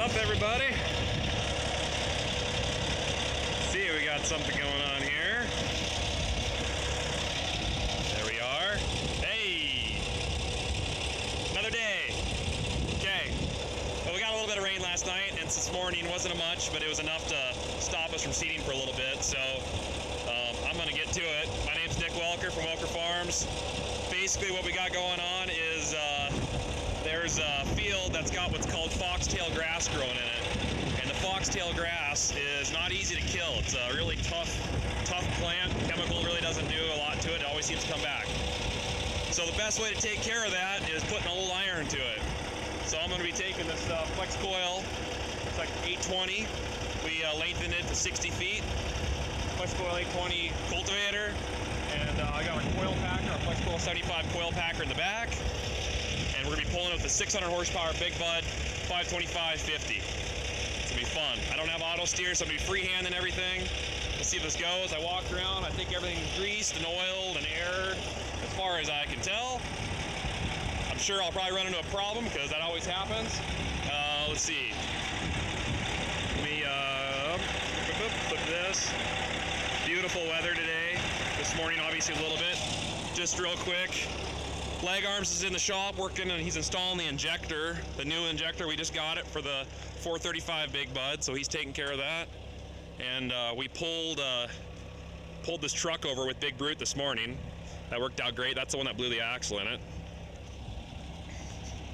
up, everybody? See, we got something going on here. There we are. Hey! Another day. Okay. Well, we got a little bit of rain last night, and this morning wasn't much, but it was enough to stop us from seeding for a little bit, so I'm going to get to it. My name's Nick Welker from Welker Farms. Basically, what we got going on is there's a field that's got what's called foxtail grass growing in it. And the foxtail grass is not easy to kill. It's a really tough plant. Chemical really doesn't do a lot to it. It always seems to come back. So the best way to take care of that is putting a little iron to it. So I'm going to be taking this flex coil. It's like 820. We lengthened it to 60 feet. Flex coil 820 cultivator. And I got a coil packer, a Flex Coil 75 coil packer in the back. And we're going to be pulling it with the 600 horsepower Big Bud 525/50. It's going to be fun. I don't have auto steer, so I'm going to be freehanding everything. Let's see if this goes. I walked around. I think everything's greased and oiled and aired as far as I can tell. I'm sure I'll probably run into a problem because that always happens. Let's see. Let me flip this. Beautiful weather today. This morning, obviously, a little bit. Just real quick. Leg Arms is in the shop working, and he's installing the injector, the new injector. We just got it for the 435 Big Bud, so he's taking care of that. And we pulled this truck over with Big Brute this morning. That worked out great. That's the one that blew the axle in it.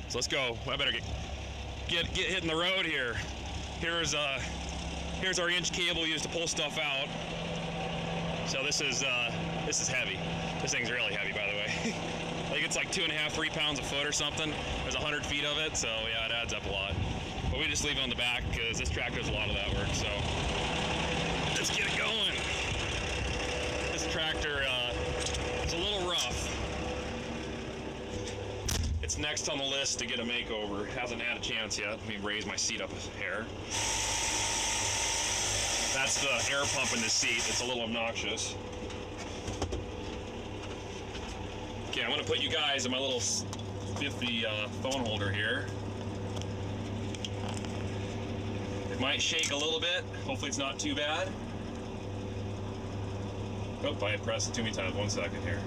So let's go. I better get hitting the road here. Here's our inch cable used to pull stuff out. So this is heavy. This thing's really heavy, by the way. I think it's like 2.5, 3 pounds a foot or something. There's 100 feet of it, so yeah, it adds up a lot. But we just leave it on the back because this tractor does a lot of that work, so let's get it going. This tractor is a little rough. It's next on the list to get a makeover. Hasn't had a chance yet. Let me raise my seat up a hair. That's the air pump in the seat. It's a little obnoxious. Okay, I'm gonna put you guys in my little spiffy phone holder here. It might shake a little bit. Hopefully it's not too bad. Oh, I had pressed it too many times. 1 second here.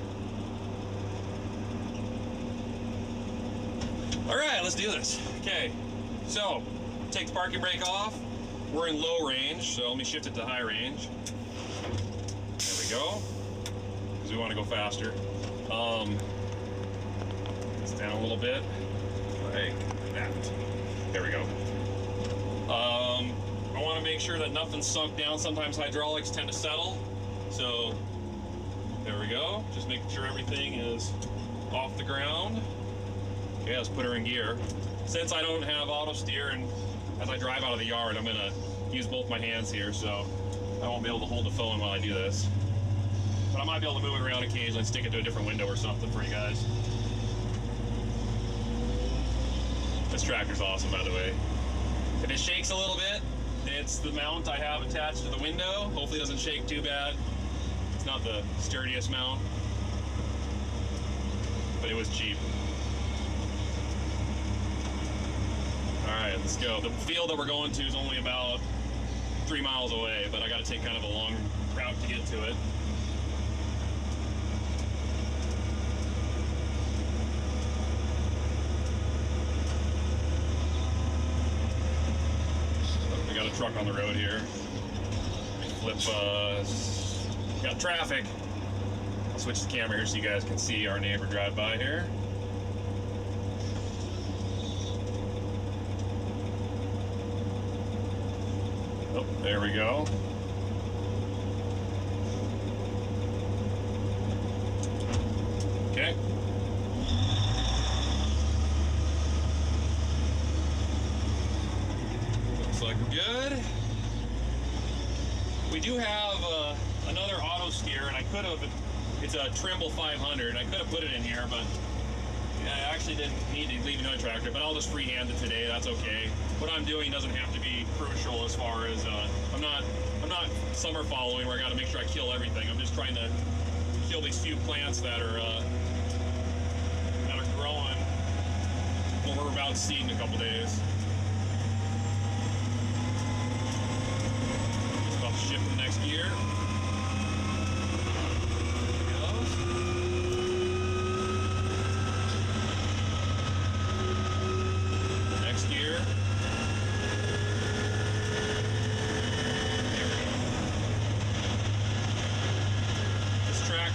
All right, let's do this. Okay, so take the parking brake off. We're in low range, so let me shift it to high range. There we go, because we want to go faster. It's down a little bit, like that. There we go. I want to make sure that nothing's sunk down. Sometimes hydraulics tend to settle, so there we go. Just making sure everything is off the ground. Okay, let's put her in gear. Since I don't have auto steer and as I drive out of the yard, I'm gonna use both my hands here, so I won't be able to hold the phone while I do this. But I might be able to move it around occasionally and stick it to a different window or something for you guys. This tractor's awesome, by the way. If it shakes a little bit, it's the mount I have attached to the window. Hopefully it doesn't shake too bad. It's not the sturdiest mount, but it was cheap. All right, let's go. The field that we're going to is only about 3 miles away, but I got to take kind of a long route to get to it. We got a truck on the road here. Flip, got traffic. I'll switch the camera here so you guys can see our neighbor drive by here. Oh, there we go. Okay. Looks like we're good. We do have another auto steer, and I could have, it's a Trimble 500. I could have put it in here, but I actually didn't need to leave another tractor, but I'll just freehand it today. That's okay. What I'm doing doesn't have to be crucial as far as I'm not summer following where I got to make sure I kill everything. I'm just trying to kill these few plants that are growing when we're about to seed in a couple days.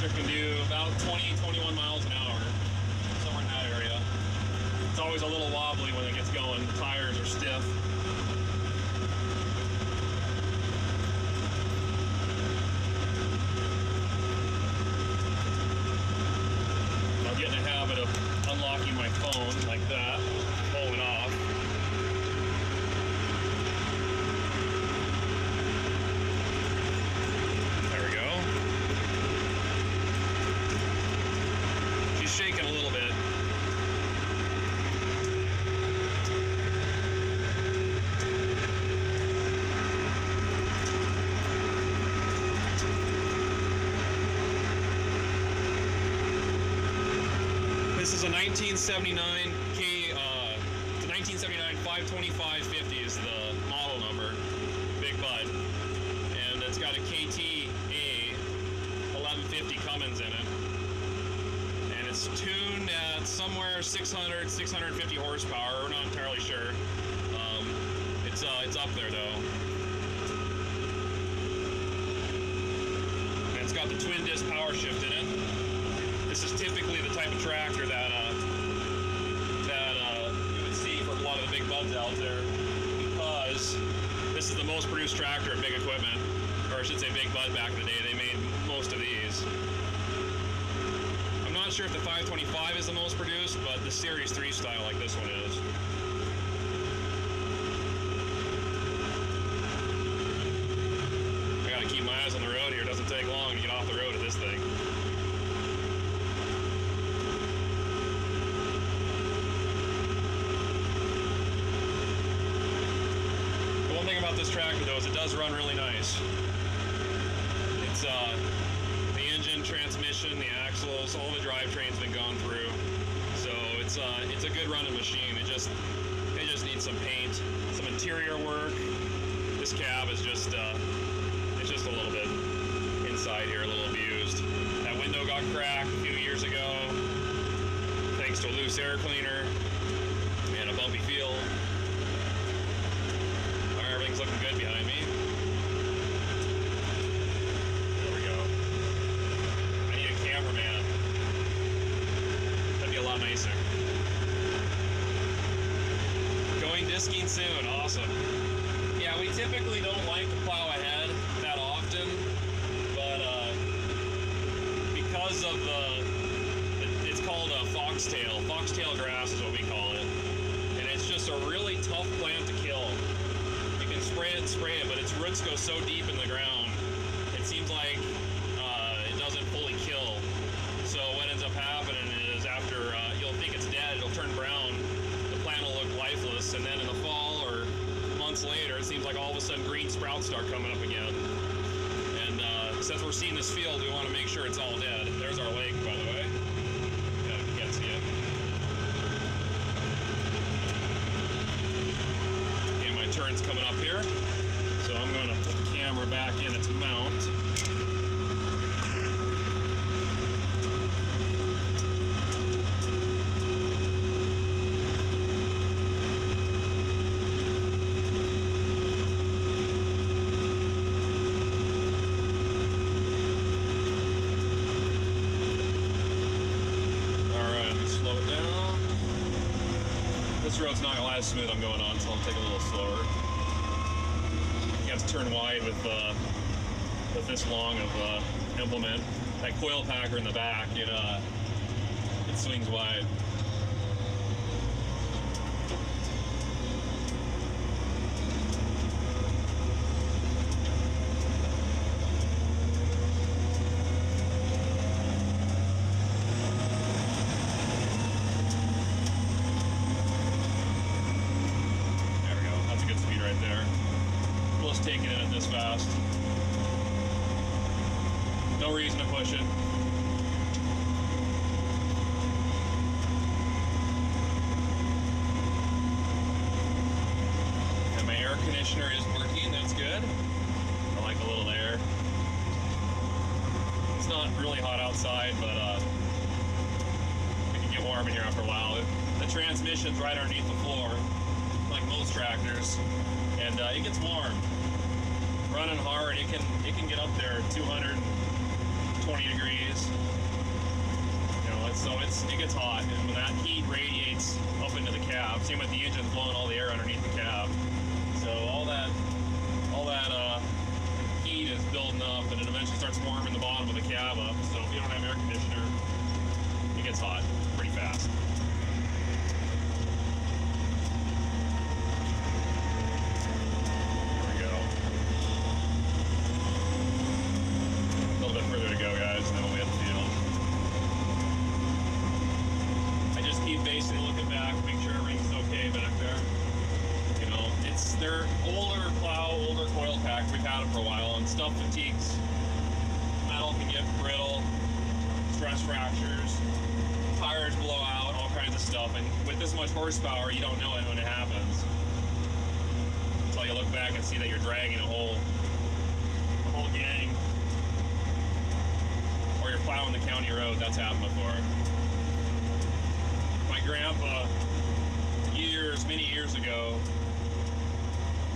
tractor can do about 20, 21 miles an hour, somewhere in that area. It's always a little wobbly when it gets going. The tires are stiff. I'll get in the habit of unlocking my phone like that, pulling off. There we go. She's shaking a little bit. This is a 1979 it's a 1979 52550 is the model number, Big Bud, and it's got a KTA 1150 Cummins in it, and it's tuned at somewhere 600, 650 horsepower. We're not entirely sure. It's up there though, and it's got the twin disc power shift in it. This is typically the type of tractor that you would see for a lot of the big buds out there, because this is the most produced tractor at Big Equipment, or I should say Big Bud. Back in the day, they made most of these. I'm not sure if the 525 is the most produced, but the Series 3 style like this one is. I gotta keep my eyes on the road here. It doesn't take long to get off the road at this thing. About this tractor though is it does run really nice. It's the engine, transmission, the axles, all the drivetrain's been gone through, so it's a good running machine. It just needs some paint, some interior work. This cab is just it's just a little bit inside here, a little abused. That window got cracked a few years ago thanks to a loose air cleaner and a bumpy field. Everything's looking good behind me. There we go. I need a cameraman. That'd be a lot nicer. Going disking soon. Awesome. Yeah, we typically don't like to plow ahead that often, but because of it's called a foxtail. Foxtail grass is what we call it. And it's just a really tough plant to kill. Spray it, but its roots go so deep in the ground, it seems like it doesn't fully kill. So what ends up happening is after you'll think it's dead, it'll turn brown, the plant will look lifeless, and then in the fall or months later, it seems like all of a sudden green sprouts start coming up again. And since we're seeing this field, we want to make sure it's all dead. There's our lake, by the way. Yeah, you can't see it. Turn's coming up here, so I'm going to put the camera back in its mount. Alright, let me slow it down. This road's not going to last smooth I'm going on, so I'll take a little slower. You have to turn wide with this long of implement. That coil packer in the back, it swings wide. Taking it at this fast. No reason to push it. And my air conditioner is working, that's good. I like a little air. It's not really hot outside, but it can get warm in here after a while. The transmission's right underneath the floor, like most tractors, and it gets warm. Running hard, it can get up there 200, 20 degrees. You know, it gets hot, and when that heat radiates up into the cab, same with the engine blowing all the air underneath the cab. So all that heat is building up, and it eventually starts warming the bottom of the cab up. So if you don't have air conditioner, it gets hot pretty fast. Further to go, guys, and then we'll be at the field. I just keep basically looking back, make sure everything's okay back there. You know, they're older plow, older coil pack. We've had them for a while, and stuff fatigues. Metal can get brittle, stress fractures, tires blow out, all kinds of stuff. And with this much horsepower, you don't know it when it happens until you look back and see that you're dragging a whole gang. Or you're plowing the county road. That's happened before. My grandpa, many years ago,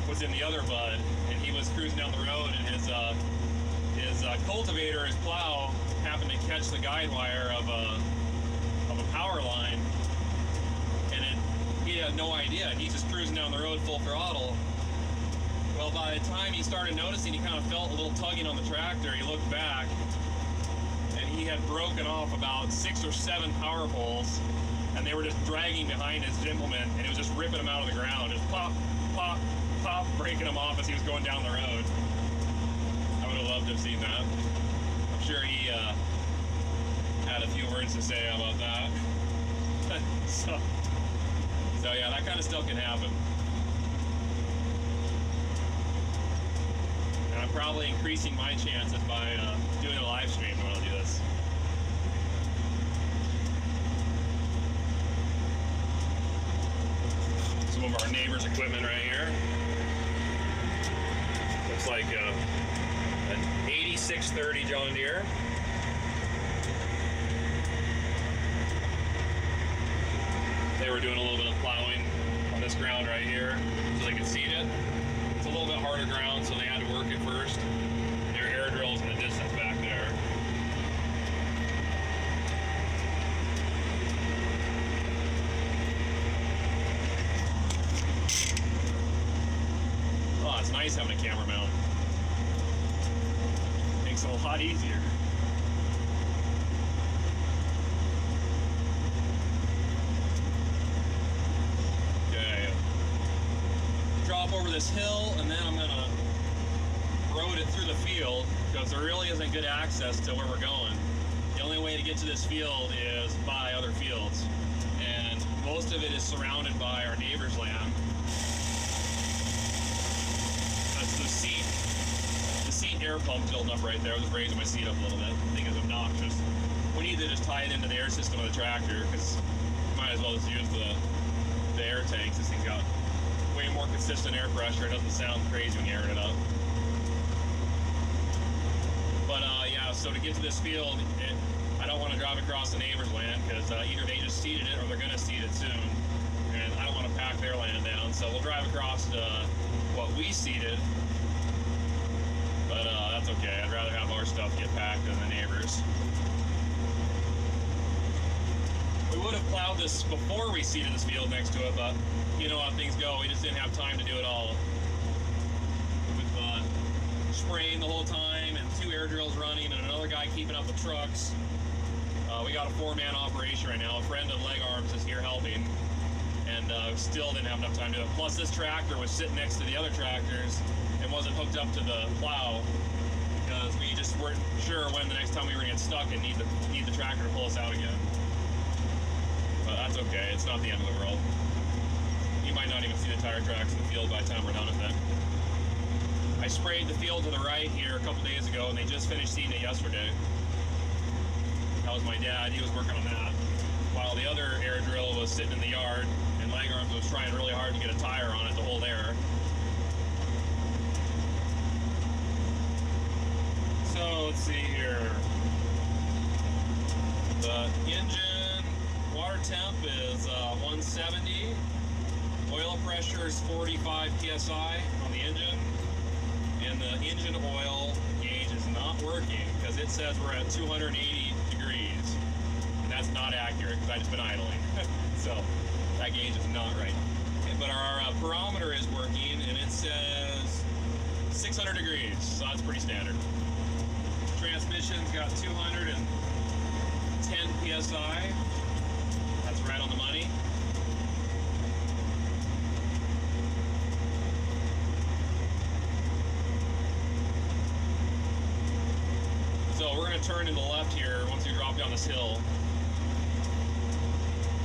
was in the other bud, and he was cruising down the road, and his cultivator, his plow, happened to catch the guide wire of a power line, and he had no idea. He's just cruising down the road full throttle. Well, by the time he started noticing, he kind of felt a little tugging on the tractor. He looked back, and he had broken off about 6 or 7 power poles, and they were just dragging behind his implement, and it was just ripping them out of the ground, just pop, pop, pop, breaking them off as he was going down the road. I would have loved to have seen that. I'm sure he had a few words to say about that. so yeah, that kind of stuff can happen. And I'm probably increasing my chances by doing a live stream when I'll do this. Some of our neighbors' equipment right here. Looks like an 8630 John Deere. They were doing a little bit of plowing on this ground right here so they could seed it. It's a little bit harder ground, so they had to work it first. There are air drills in the distance back there. Oh, it's nice having a camera mount. Makes it a lot easier. Okay. Drop over this hill, and then I'm gonna road it through the field because there really isn't good access to where we're going. The only way to get to this field is by other fields, and most of it is surrounded by our neighbor's land. That's the seat air pump tilting up right there. I was raising my seat up a little bit. The thing is obnoxious. We need to just tie it into the air system of the tractor because might as well just use the air tanks. This thing's got way more consistent air pressure. It doesn't sound crazy when you air it up. But yeah, so to get to this field, I don't want to drive across the neighbor's land because either they just seeded it or they're going to seed it soon. And I don't want to pack their land down. So we'll drive across what we seeded. But that's okay. I'd rather have our stuff get packed than the neighbors. We would have plowed this before we seeded this field next to it, but you know how things go. We just didn't have time to do it all. With spraying the whole time and 2 air drills running and another guy keeping up the trucks. We got a 4-man operation right now. A friend of Leg Arms is here helping, and still didn't have enough time to do it. Plus, this tractor was sitting next to the other tractors and wasn't hooked up to the plow because we just weren't sure when the next time we were going to get stuck and need the tractor to pull us out again. But that's okay. It's not the end of the world. You might not even see the tire tracks in the field by the time we're done with it. I sprayed the field to the right here a couple days ago, and they just finished seeding it yesterday. That was my dad. He was working on that. While the other air drill was sitting in the yard, and Leg Arms was trying really hard to get a tire on it to hold air. So let's see here. The engine water temp is 170. Oil pressure is 45 psi on the engine, and the engine oil gauge is 9 not working because it says we're at 280 degrees. And that's not accurate because I've just been idling. So that gauge is not right. But our barometer is working and it says 600 degrees. So that's pretty standard. Transmission's got 210 PSI. That's right on the money. So we're going to turn to the left here once we drop down this hill.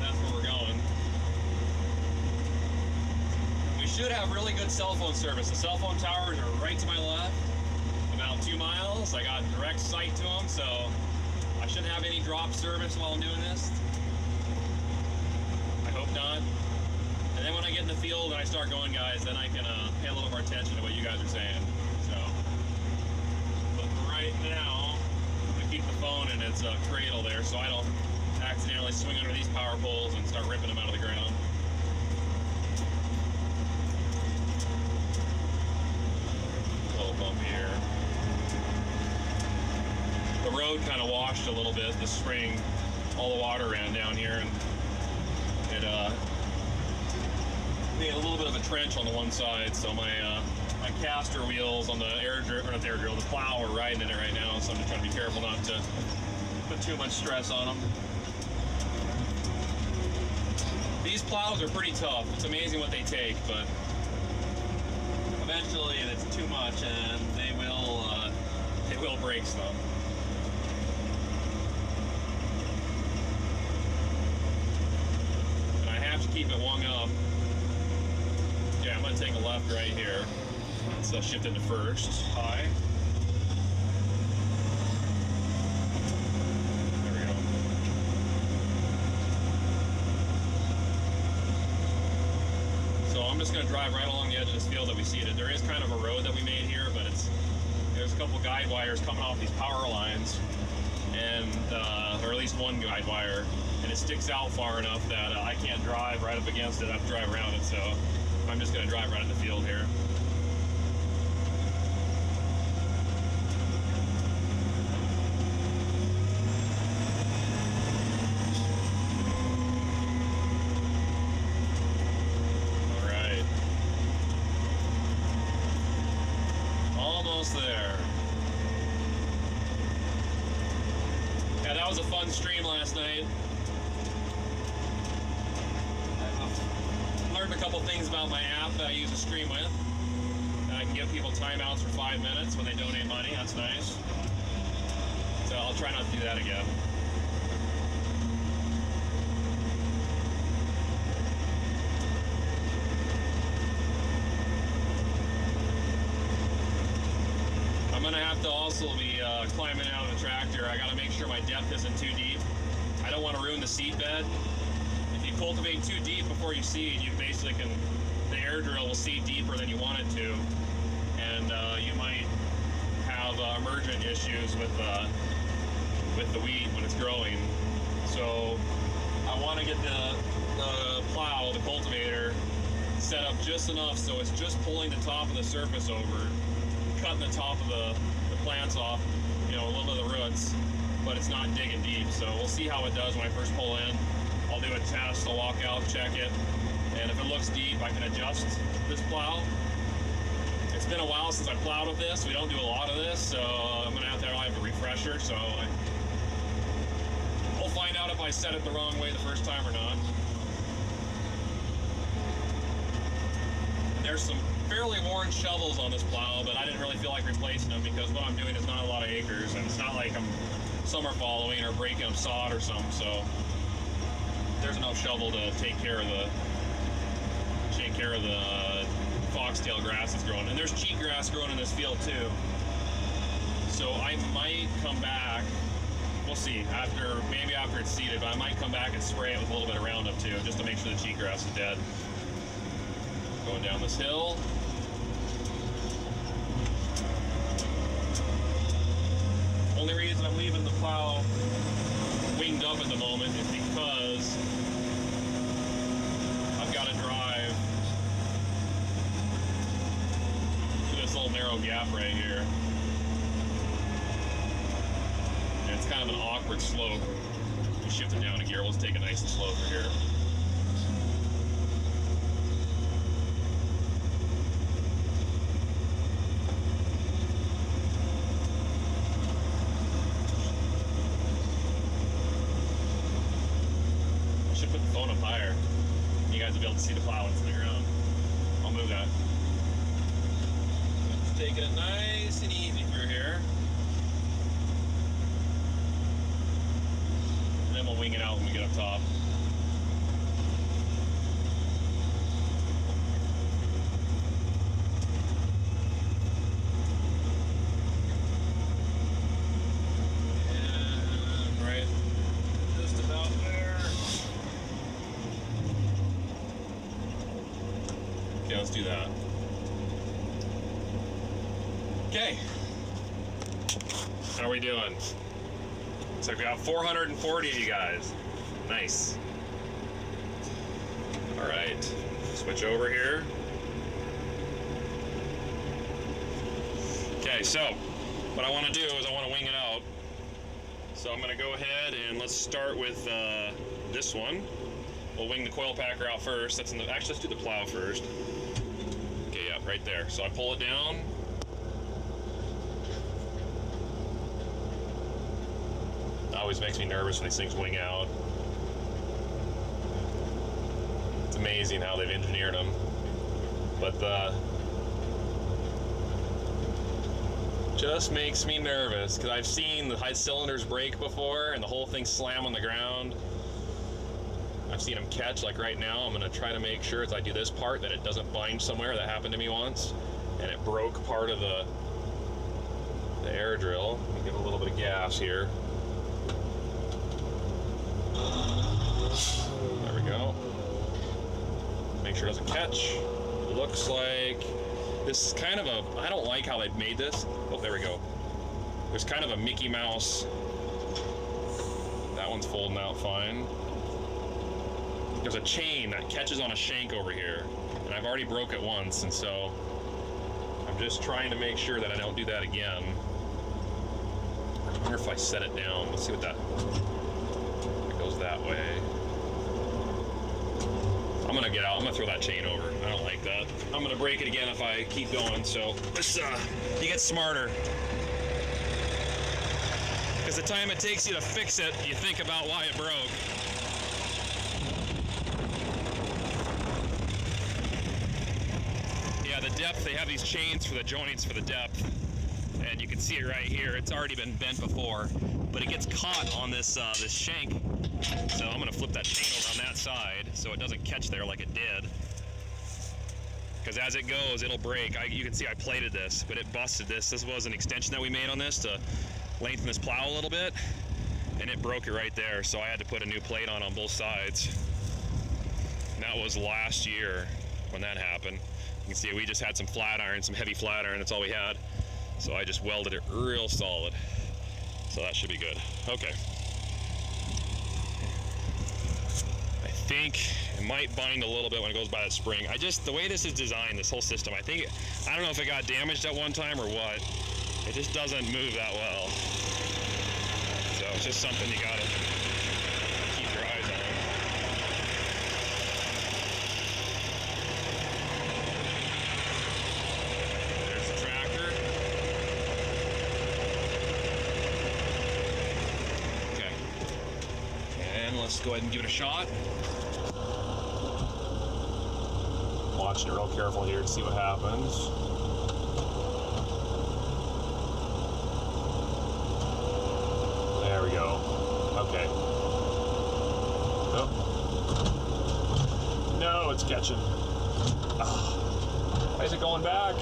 That's where we're going. We should have really good cell phone service. The cell phone towers are right to my left, about 2 miles. I got direct sight to them, so I shouldn't have any drop service while I'm doing this. I hope not. And then when I get in the field and I start going, guys, then I can pay a little more attention to what you guys are saying. So, but right now, I'm gonna keep the phone in its cradle there so I don't accidentally swing under these power poles and start ripping them out of the ground. A little bumpy here. The road kind of washed a little bit this spring. All the water ran down here and it made a little bit of a trench on the one side, so my caster wheels on the the plow are riding in it right now, so I'm just trying to be careful not to put too much stress on them. These plows are pretty tough. It's amazing what they take, but eventually it's too much and they will break stuff. And I have to keep it wung up. Yeah, I'm going to take a left right here. Let's shift into first. High. There we go. So I'm just going to drive right along the edge of this field that we seeded. There is kind of a road that we made here, but there's a couple guide wires coming off these power lines, and or at least one guide wire, and it sticks out far enough that I can't drive right up against it. I have to drive around it, so I'm just going to drive right in the field here. All right. Almost there. Yeah, that was a fun stream last night. Learned a couple things about my app that I use to stream with. I can give people timeouts for 5 minutes when they donate money. That's nice. So I'll try not to do that again. I'm gonna have to also be climbing out of the tractor. I gotta make sure my depth isn't too deep. I don't want to ruin the seed bed. If you cultivate too deep before you seed, you basically the air drill will seed deeper than you want it to, and you might have emergent issues with the wheat when it's growing. So I want to get the plow, the cultivator, set up just enough so it's just pulling the top of the surface over, cutting the top of the plants off, a little bit of the roots, but it's not digging deep. So we'll see how it does when I first pull in. I'll do a test, I'll walk out, check it, and if it looks deep, I can adjust this plow. It's been a while since I plowed with this. We don't do a lot of this, so I'm gonna have to have a refresher, so we'll find out if I set it the wrong way the first time or not. There's some fairly worn shovels on this plow, but I didn't really feel like replacing them because what I'm doing is not a lot of acres, and it's not like I'm summer following or breaking up sod or something, so there's enough shovel to take care of the foxtail grass that's growing. And there's cheatgrass growing in this field too. So I might come back, we'll see, maybe after it's seeded, but I might come back and spray it with a little bit of Roundup too, just to make sure the cheatgrass is dead. Going down this hill. Only reason I'm leaving the plow winged up at the moment is because I've got to drive through this little narrow gap right here. it's kind of an awkward slope. We shift it down a gear. Let's take it nice and slow for here. Should put the phone up higher. You guys will be able to see the plow into the ground. I'll move that. Just taking it nice and easy through here. And then we'll wing it out when we get up top. And right just about there. Okay, let's do that. Okay. How are we doing? Looks like we got 440 of you guys. Nice. All right. Switch over here. Okay, so what I want to do is I want to wing it out. So I'm going to go ahead and let's start with this one. We'll wing the coil packer out first. That's in the, actually, let's do the plow first. Okay, yeah, right there. So I pull it down. It always makes me nervous when these things wing out. It's amazing how they've engineered them. But just makes me nervous because I've seen the high cylinders break before and the whole thing slam on the ground. I've seen them catch, like right now. I'm gonna try to make sure as I do this part that it doesn't bind somewhere. That happened to me once, and it broke part of the air drill. Let me give it a little bit of gas here. There we go. Make sure it doesn't catch. Looks like this is kind of a, I don't like how they've made this. Oh, there we go. There's kind of a Mickey Mouse. That one's folding out fine. There's a chain that catches on a shank over here, and I've already broke it once, and so I'm just trying to make sure that I don't do that again. I wonder if I set it down. Let's see what that, it goes that way. I'm gonna get out, I'm gonna throw that chain over. I don't like that. I'm gonna break it again if I keep going, so let's, you get smarter. Because the time it takes you to fix it, you think about why it broke. Yeah, the depth, they have these chains for the joints for the depth. And you can see it right here. It's already been bent before, but it gets caught on this this shank. So I'm gonna flip that chain over on that side so it doesn't catch there like it did. Because as it goes, it'll break. You can see I plated this, but it busted this. This was an extension that we made on this to lengthen this plow a little bit, and it broke it right there. So I had to put a new plate on both sides. And that was last year when that happened. You can see we just had some flat iron, some heavy flat iron. That's all we had. So I just welded it real solid. So that should be good. Okay. I think it might bind a little bit when it goes by that spring. The way this is designed, this whole system, I don't know if it got damaged at one time or what. It just doesn't move that well. So it's just something you gotta keep your eyes on. There's the tractor. Okay. And let's go ahead and give it a shot. Watching it real careful here to see what happens. There we go. Okay. Oh. No, it's catching. Oh. Why is it going back?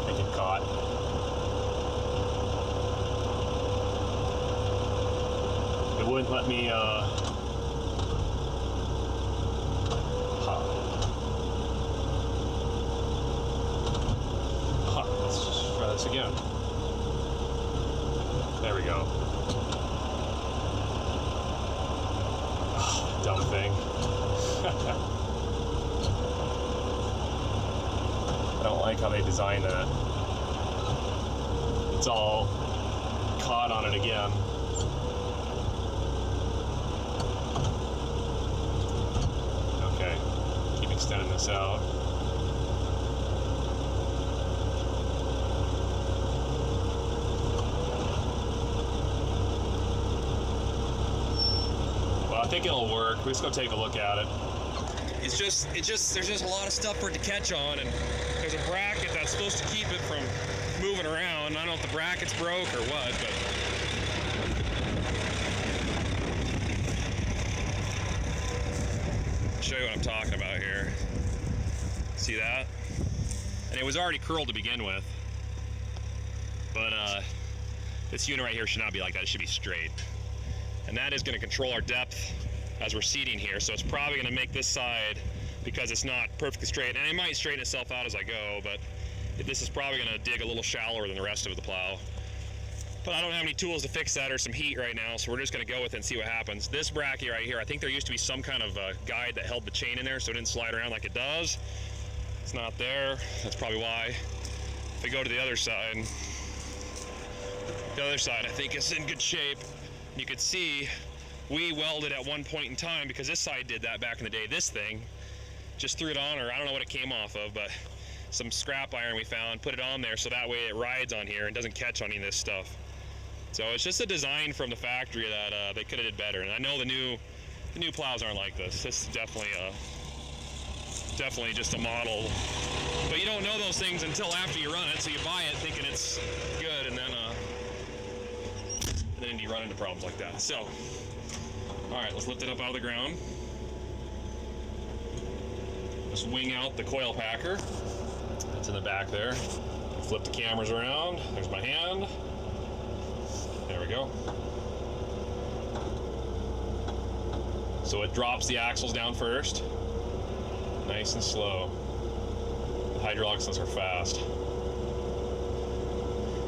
I get caught. It wouldn't let me, let's just try this again. There we go. Oh, dumb thing. I don't like how they design that. It's all hot on it again. Okay, keep extending this out. Well, I think it'll work. We're just gonna take a look at it. There's just a lot of stuff for it to catch on, and there's a bracket that's supposed to keep it from moving around. I don't know if the bracket's broke or what, but I'll show you what I'm talking about here. See that? And it was already curled to begin with, but this unit right here should not be like that. It should be straight, and that is going to control our depth as we're seating here. So it's probably going to make this side, because it's not perfectly straight, and it might straighten itself out as I go, but this is probably going to dig a little shallower than the rest of the plow. But I don't have any tools to fix that or some heat right now, so we're just going to go with it and see what happens. This bracket right here, I think there used to be some kind of guide that held the chain in there so it didn't slide around like it does. It's not there. That's probably why. If we go to the other side I think is in good shape. You can see we welded at one point in time, because this side did that back in the day. This thing just threw it on, or I don't know what it came off of, but some scrap iron we found, put it on there so that way it rides on here and doesn't catch on any of this stuff. So it's just a design from the factory that they could have did better. And I know the new plows aren't like this. This is definitely just a model, but you don't know those things until after you run it. So you buy it thinking it's good, and then you run into problems like that. So, all right, let's lift it up out of the ground. Just wing out the coil packer. That's in the back there. Flip the cameras around. There's my hand. There we go. So it drops the axles down first. Nice and slow. The hydraulics are fast.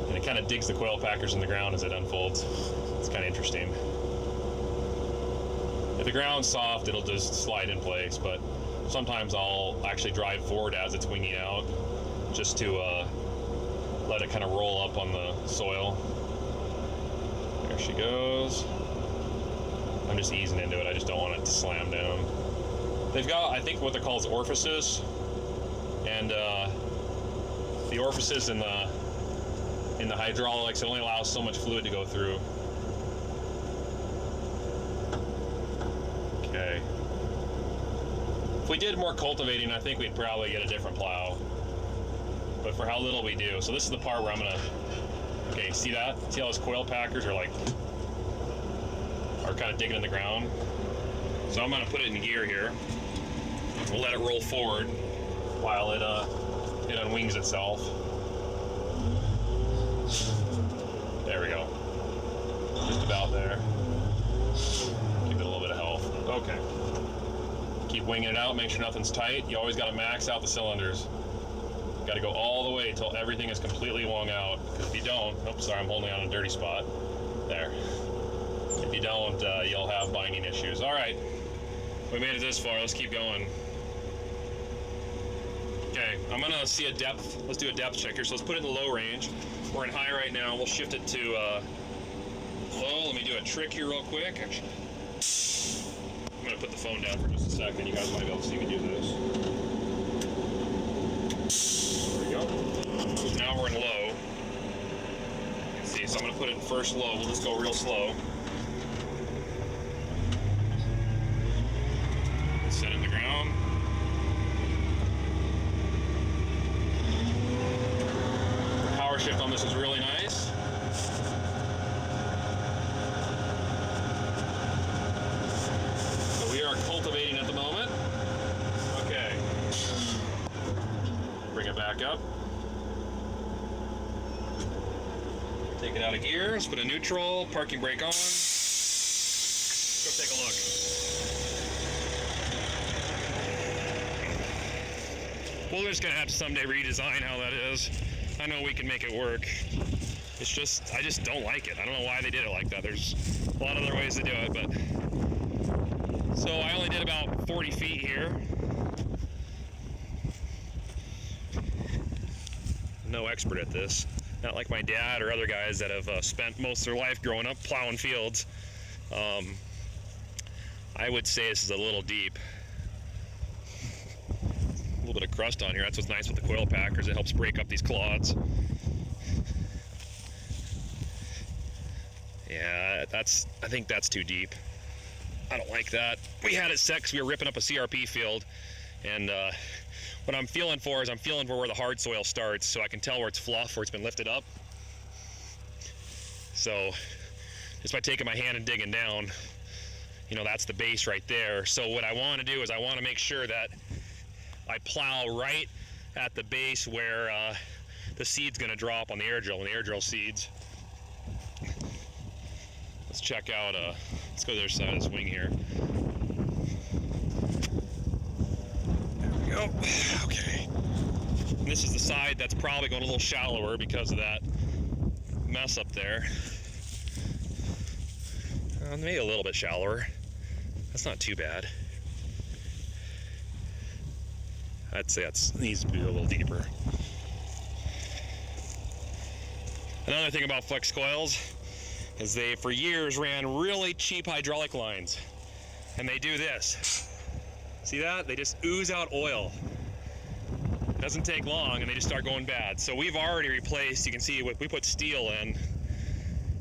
And it kind of digs the coil packers in the ground as it unfolds. It's kind of interesting. If the ground's soft, it'll just slide in place, but sometimes I'll actually drive forward as it's winging out, just to let it kind of roll up on the soil. There she goes. I'm just easing into it. I just don't want it to slam down. They've got, I think, what they're called is orifices, and the orifices in the hydraulics, it only allows so much fluid to go through. Okay. If we did more cultivating, I think we'd probably get a different plow. But for how little we do, so this is the part where I'm gonna, okay, see that? See how those coil packers are kind of digging in the ground? So I'm gonna put it in gear here. We'll let it roll forward while it unwings itself. There we go. Just about there. Give it a little bit of help. Okay. Keep winging it out, make sure nothing's tight. You always gotta max out the cylinders. You gotta go all the way until everything is completely wung out. Because if you don't, oops, sorry, I'm holding on a dirty spot. There. If you don't, you'll have binding issues. All right, we made it this far. Let's keep going. Okay, I'm gonna see a depth. Let's do a depth check here. So let's put it in the low range. We're in high right now. We'll shift it to low. Let me do a trick here real quick. Actually, I'm gonna put the phone down for just a second. You guys might be able to see me do this. There we go. So now we're in low. You can see, so I'm gonna put it in first low. We'll just go real slow. Set it in the ground. Power shift on this is really nice. So we are cultivating at the moment. Okay. Bring it back up. Take it out of gear. Let's put a neutral, parking brake on. Let's go take a look. We're just gonna have to someday redesign how that is. I know we can make it work. It's just, I just don't like it. I don't know why they did it like that. There's a lot of other ways to do it, but. So I only did about 40 feet here. No expert at this. not like my dad or other guys that have spent most of their life growing up plowing fields. I would say this is a little deep. A little bit of crust on here. That's what's nice with the coil packers. It helps break up these clods. Yeah, I think that's too deep. I don't like that. We had it set because we were ripping up a CRP field, and what I'm feeling for is I'm feeling for where the hard soil starts, so I can tell where it's fluff, where it's been lifted up. So just by taking my hand and digging down, you know, that's the base right there. So what I want to do is I want to make sure that I plow right at the base where the seed's going to drop on the air drill, when the air drill seeds. Let's check out, let's go to the other side of this wing here. There we go. Okay. And this is the side that's probably going a little shallower because of that mess up there. Maybe a little bit shallower. That's not too bad. I'd say that needs to be a little deeper. Another thing about flex coils is they, for years, ran really cheap hydraulic lines. And they do this. See that? They just ooze out oil. It doesn't take long and they just start going bad. So we've already replaced, you can see we put steel in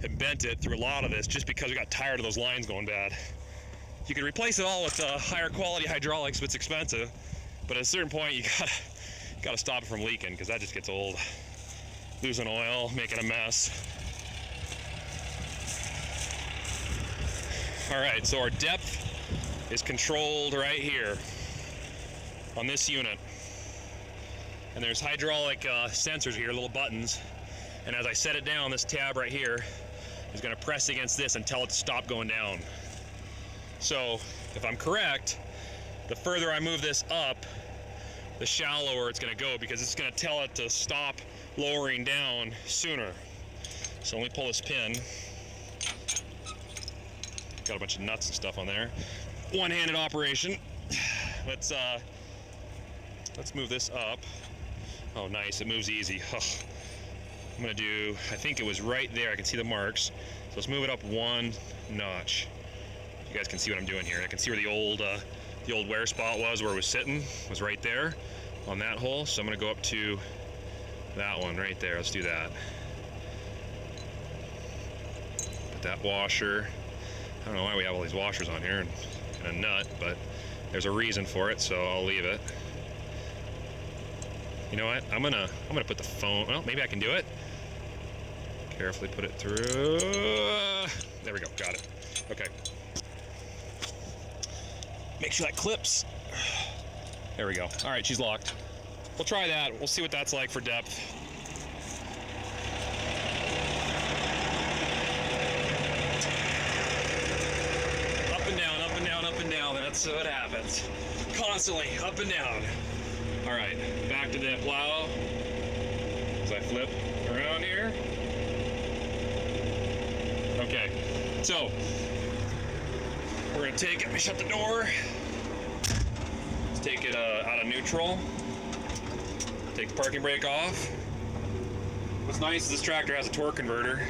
and bent it through a lot of this just because we got tired of those lines going bad. You can replace it all with higher quality hydraulics, but it's expensive. But at a certain point, you gotta stop it from leaking because that just gets old. Losing oil, making a mess. All right, so our depth is controlled right here on this unit. And there's hydraulic sensors here, little buttons. And as I set it down, this tab right here is gonna press against this and tell it to stop going down. So if I'm correct, the further I move this up, the shallower it's gonna go because it's gonna tell it to stop lowering down sooner. So let me pull this pin. Got a bunch of nuts and stuff on there. One-handed operation. Let's move this up. Oh, nice, it moves easy. Oh. I'm gonna do, I think it was right there. I can see the marks. So let's move it up one notch. You guys can see what I'm doing here. I can see where the old wear spot was, where it was sitting, was right there on that hole. So I'm gonna go up to that one right there. Let's do that. Put that washer. I don't know why we have all these washers on here and a nut, but there's a reason for it, so I'll leave it. You know what? I'm gonna put the phone. Well, maybe I can do it. Carefully put it through. There we go. Got it. Okay. Make sure that clips. There we go. All right, she's locked. We'll try that. We'll see what that's like for depth. Up and down, up and down, up and down. That's what happens. Constantly up and down. All right, back to the plow. As I flip around here. Okay, so we're gonna take it. Let me shut the door. Let's take it out of neutral. Take the parking brake off. What's nice is this tractor has a torque converter,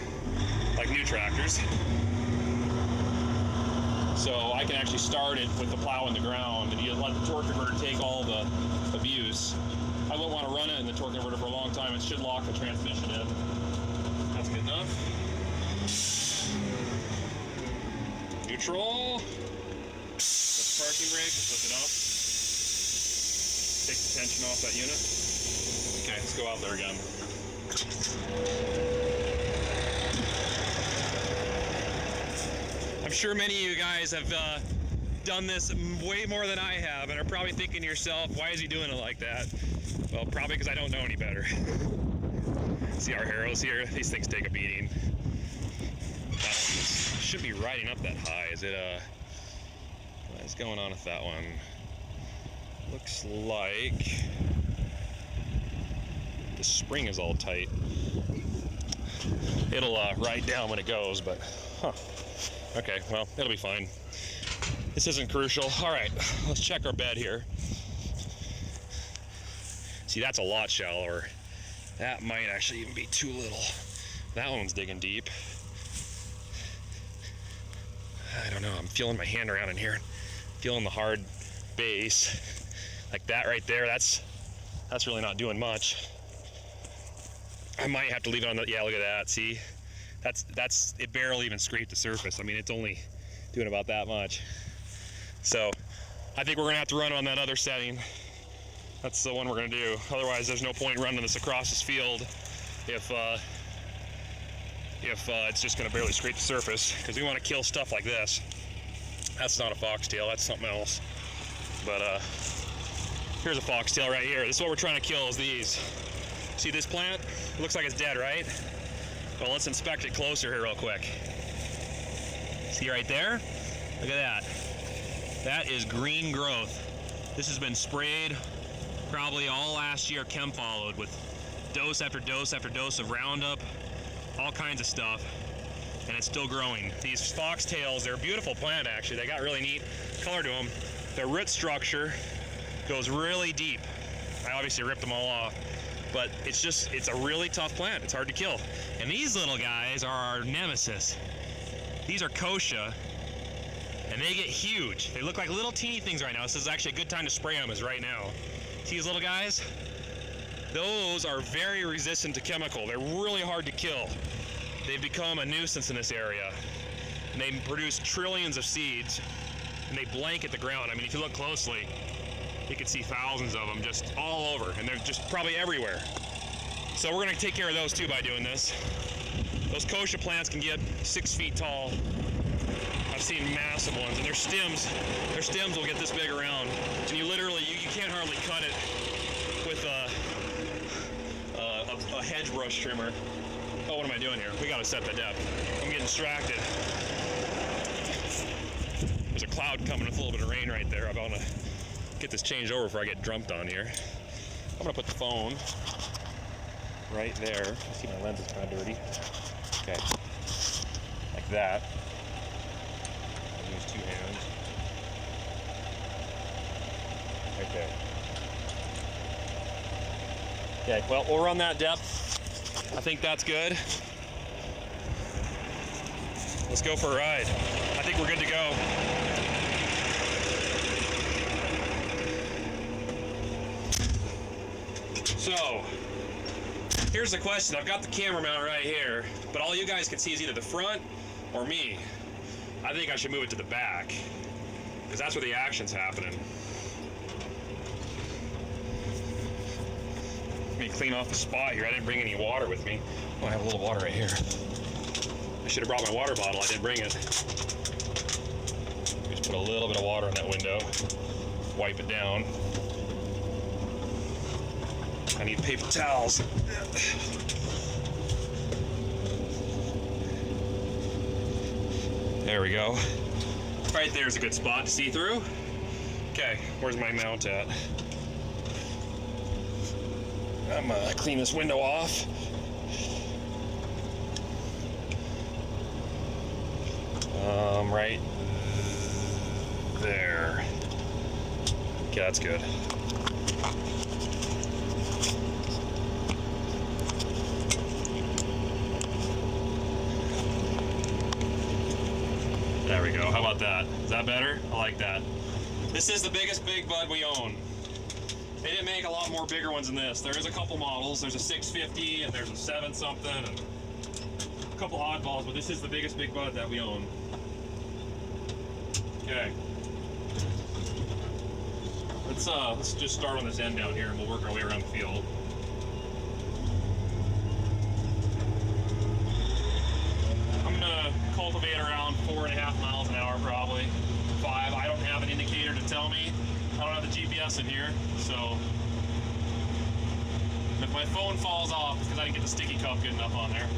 like new tractors. So I can actually start it with the plow in the ground, and you let the torque converter take all the abuse. I wouldn't want to run it in the torque converter for a long time. It should lock the transmission in. That's good enough. Neutral. Put the parking brake, let's lift it up. Take the tension off that unit. Okay, let's go out there again. I'm sure many of you guys have done this way more than I have and are probably thinking to yourself, why is he doing it like that? Well, probably because I don't know any better. See our harrows here? These things take a beating. Should be riding up that high. Is it what is going on with that one? Looks like the spring is all tight. It'll ride down when it goes, but okay, well, it'll be fine. This isn't crucial. All right, let's check our bed here. See, that's a lot shallower. That might actually even be too little. That one's digging deep. I don't know, I'm feeling my hand around in here, feeling the hard base. Like that right there, that's really not doing much. I might have to leave it on the, yeah, look at that, see? That's it barely even scraped the surface. I mean, it's only doing about that much. So I think we're gonna have to run on that other setting. That's the one we're gonna do. Otherwise, there's no point running this across this field if it's just gonna barely scrape the surface, because we wanna kill stuff like this. That's not a foxtail, that's something else. But here's a foxtail right here. This is what we're trying to kill, is these. See this plant? It looks like it's dead, right? Well, let's inspect it closer here real quick. See right there? Look at that. That is green growth. This has been sprayed probably all last year, chem followed, with dose after dose after dose of Roundup, all kinds of stuff, and it's still growing. These foxtails, they're a beautiful plant actually. They got really neat color to them. Their root structure goes really deep. I obviously ripped them all off, but it's a really tough plant. It's hard to kill. And these little guys are our nemesis. These are kochia, and they get huge. They look like little teeny things right now. This is actually a good time to spray them, is right now. See these little guys? Those are very resistant to chemical. They're really hard to kill. They've become a nuisance in this area. And they produce trillions of seeds, and they blanket the ground. I mean, if you look closely, you can see thousands of them just all over, and they're just probably everywhere. So we're gonna take care of those too by doing this. Those kochia plants can get 6 feet tall. I've seen massive ones, and their stems will get this big around. And you literally, you can't hardly cut it with a hedge brush trimmer. Oh, what am I doing here? We gotta set the depth. I'm getting distracted. There's a cloud coming with a little bit of rain right there. I'm gonna get this changed over before I get dumped on here. I'm gonna put the phone right there. I see my lens is kind of dirty. Okay, like that. I'll use 2 hands. Right there. Okay, well, we'll run that depth. I think that's good. Let's go for a ride. I think we're good to go. So, here's the question. I've got the camera mount right here, but all you guys can see is either the front or me. I think I should move it to the back, because that's where the action's happening. Let me clean off the spot here. I didn't bring any water with me. Oh, I have a little water right here. I should have brought my water bottle. I didn't bring it. Just put a little bit of water in that window. Wipe it down. I need paper towels. There we go. Right there's a good spot to see through. Okay, where's my mount at? I'm gonna clean this window off. Right there. Okay, that's good. There we go. How about that? Is that better? I like that. This is the biggest big bud we own. They didn't make a lot more bigger ones than this. There is a couple models. There's a 650 and there's a 7 something and a couple oddballs, but this is the biggest big bud that we own. Okay. Let's just start on this end down here and we'll work our way around the field. I'm gonna cultivate around 4.5 miles an hour probably. 5. I don't have an indicator to tell me. I don't have the GPS in here, so if my phone falls off, it's because I didn't get the sticky cup good enough on there.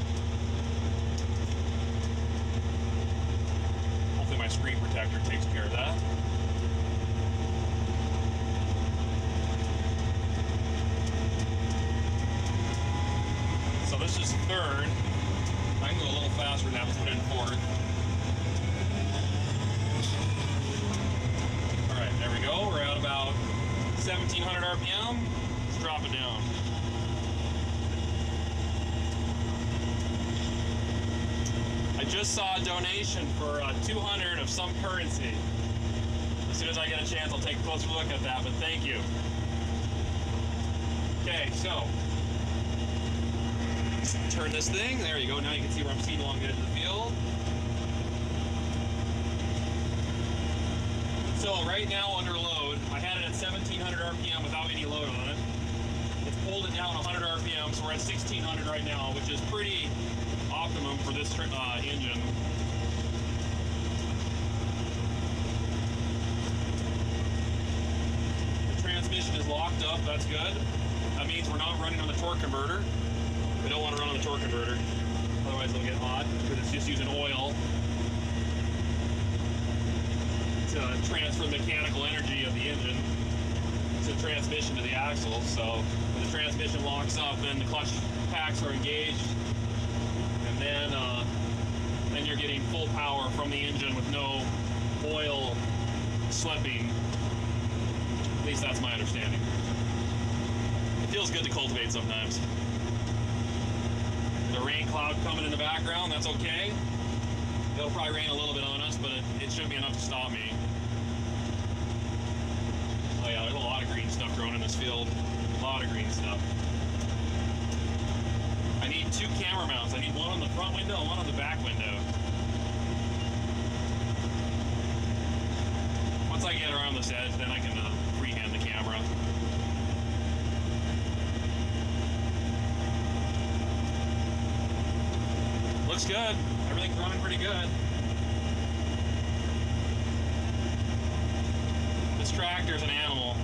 Hopefully my screen protector takes care of that. So this is 3rd. I can go a little faster now, put it in 4th. Alright, there we go. We're at about 1700 RPM. Let's drop it down. I just saw a donation for 200 of some currency. As soon as I get a chance, I'll take a closer look at that, but thank you. Okay, so turn this thing. There you go. Now you can see where I'm seeing along the edge of the field. So right now under load, I had it at 1700 RPM without any load on it. It's pulled it down 100 RPM, so we're at 1600 right now, which is pretty optimum for this engine. The transmission is locked up, that's good. That means we're not running on the torque converter. We don't want to run on the torque converter, otherwise it'll get hot, because it's just using oil to transfer the mechanical energy of the engine to transmission to the axles. So when the transmission locks up, then the clutch packs are engaged, and then you're getting full power from the engine with no oil slipping. At least that's my understanding. It feels good to cultivate sometimes. The rain cloud coming in the background, that's okay. It'll probably rain a little bit on us, but it shouldn't be enough to stop me. Oh yeah, there's a lot of green stuff growing in this field. A lot of green stuff. I need 2 camera mounts. I need one on the front window and one on the back window. Once I get around this edge, then I can freehand the camera. Looks good. Everything's running pretty good. This tractor's an animal.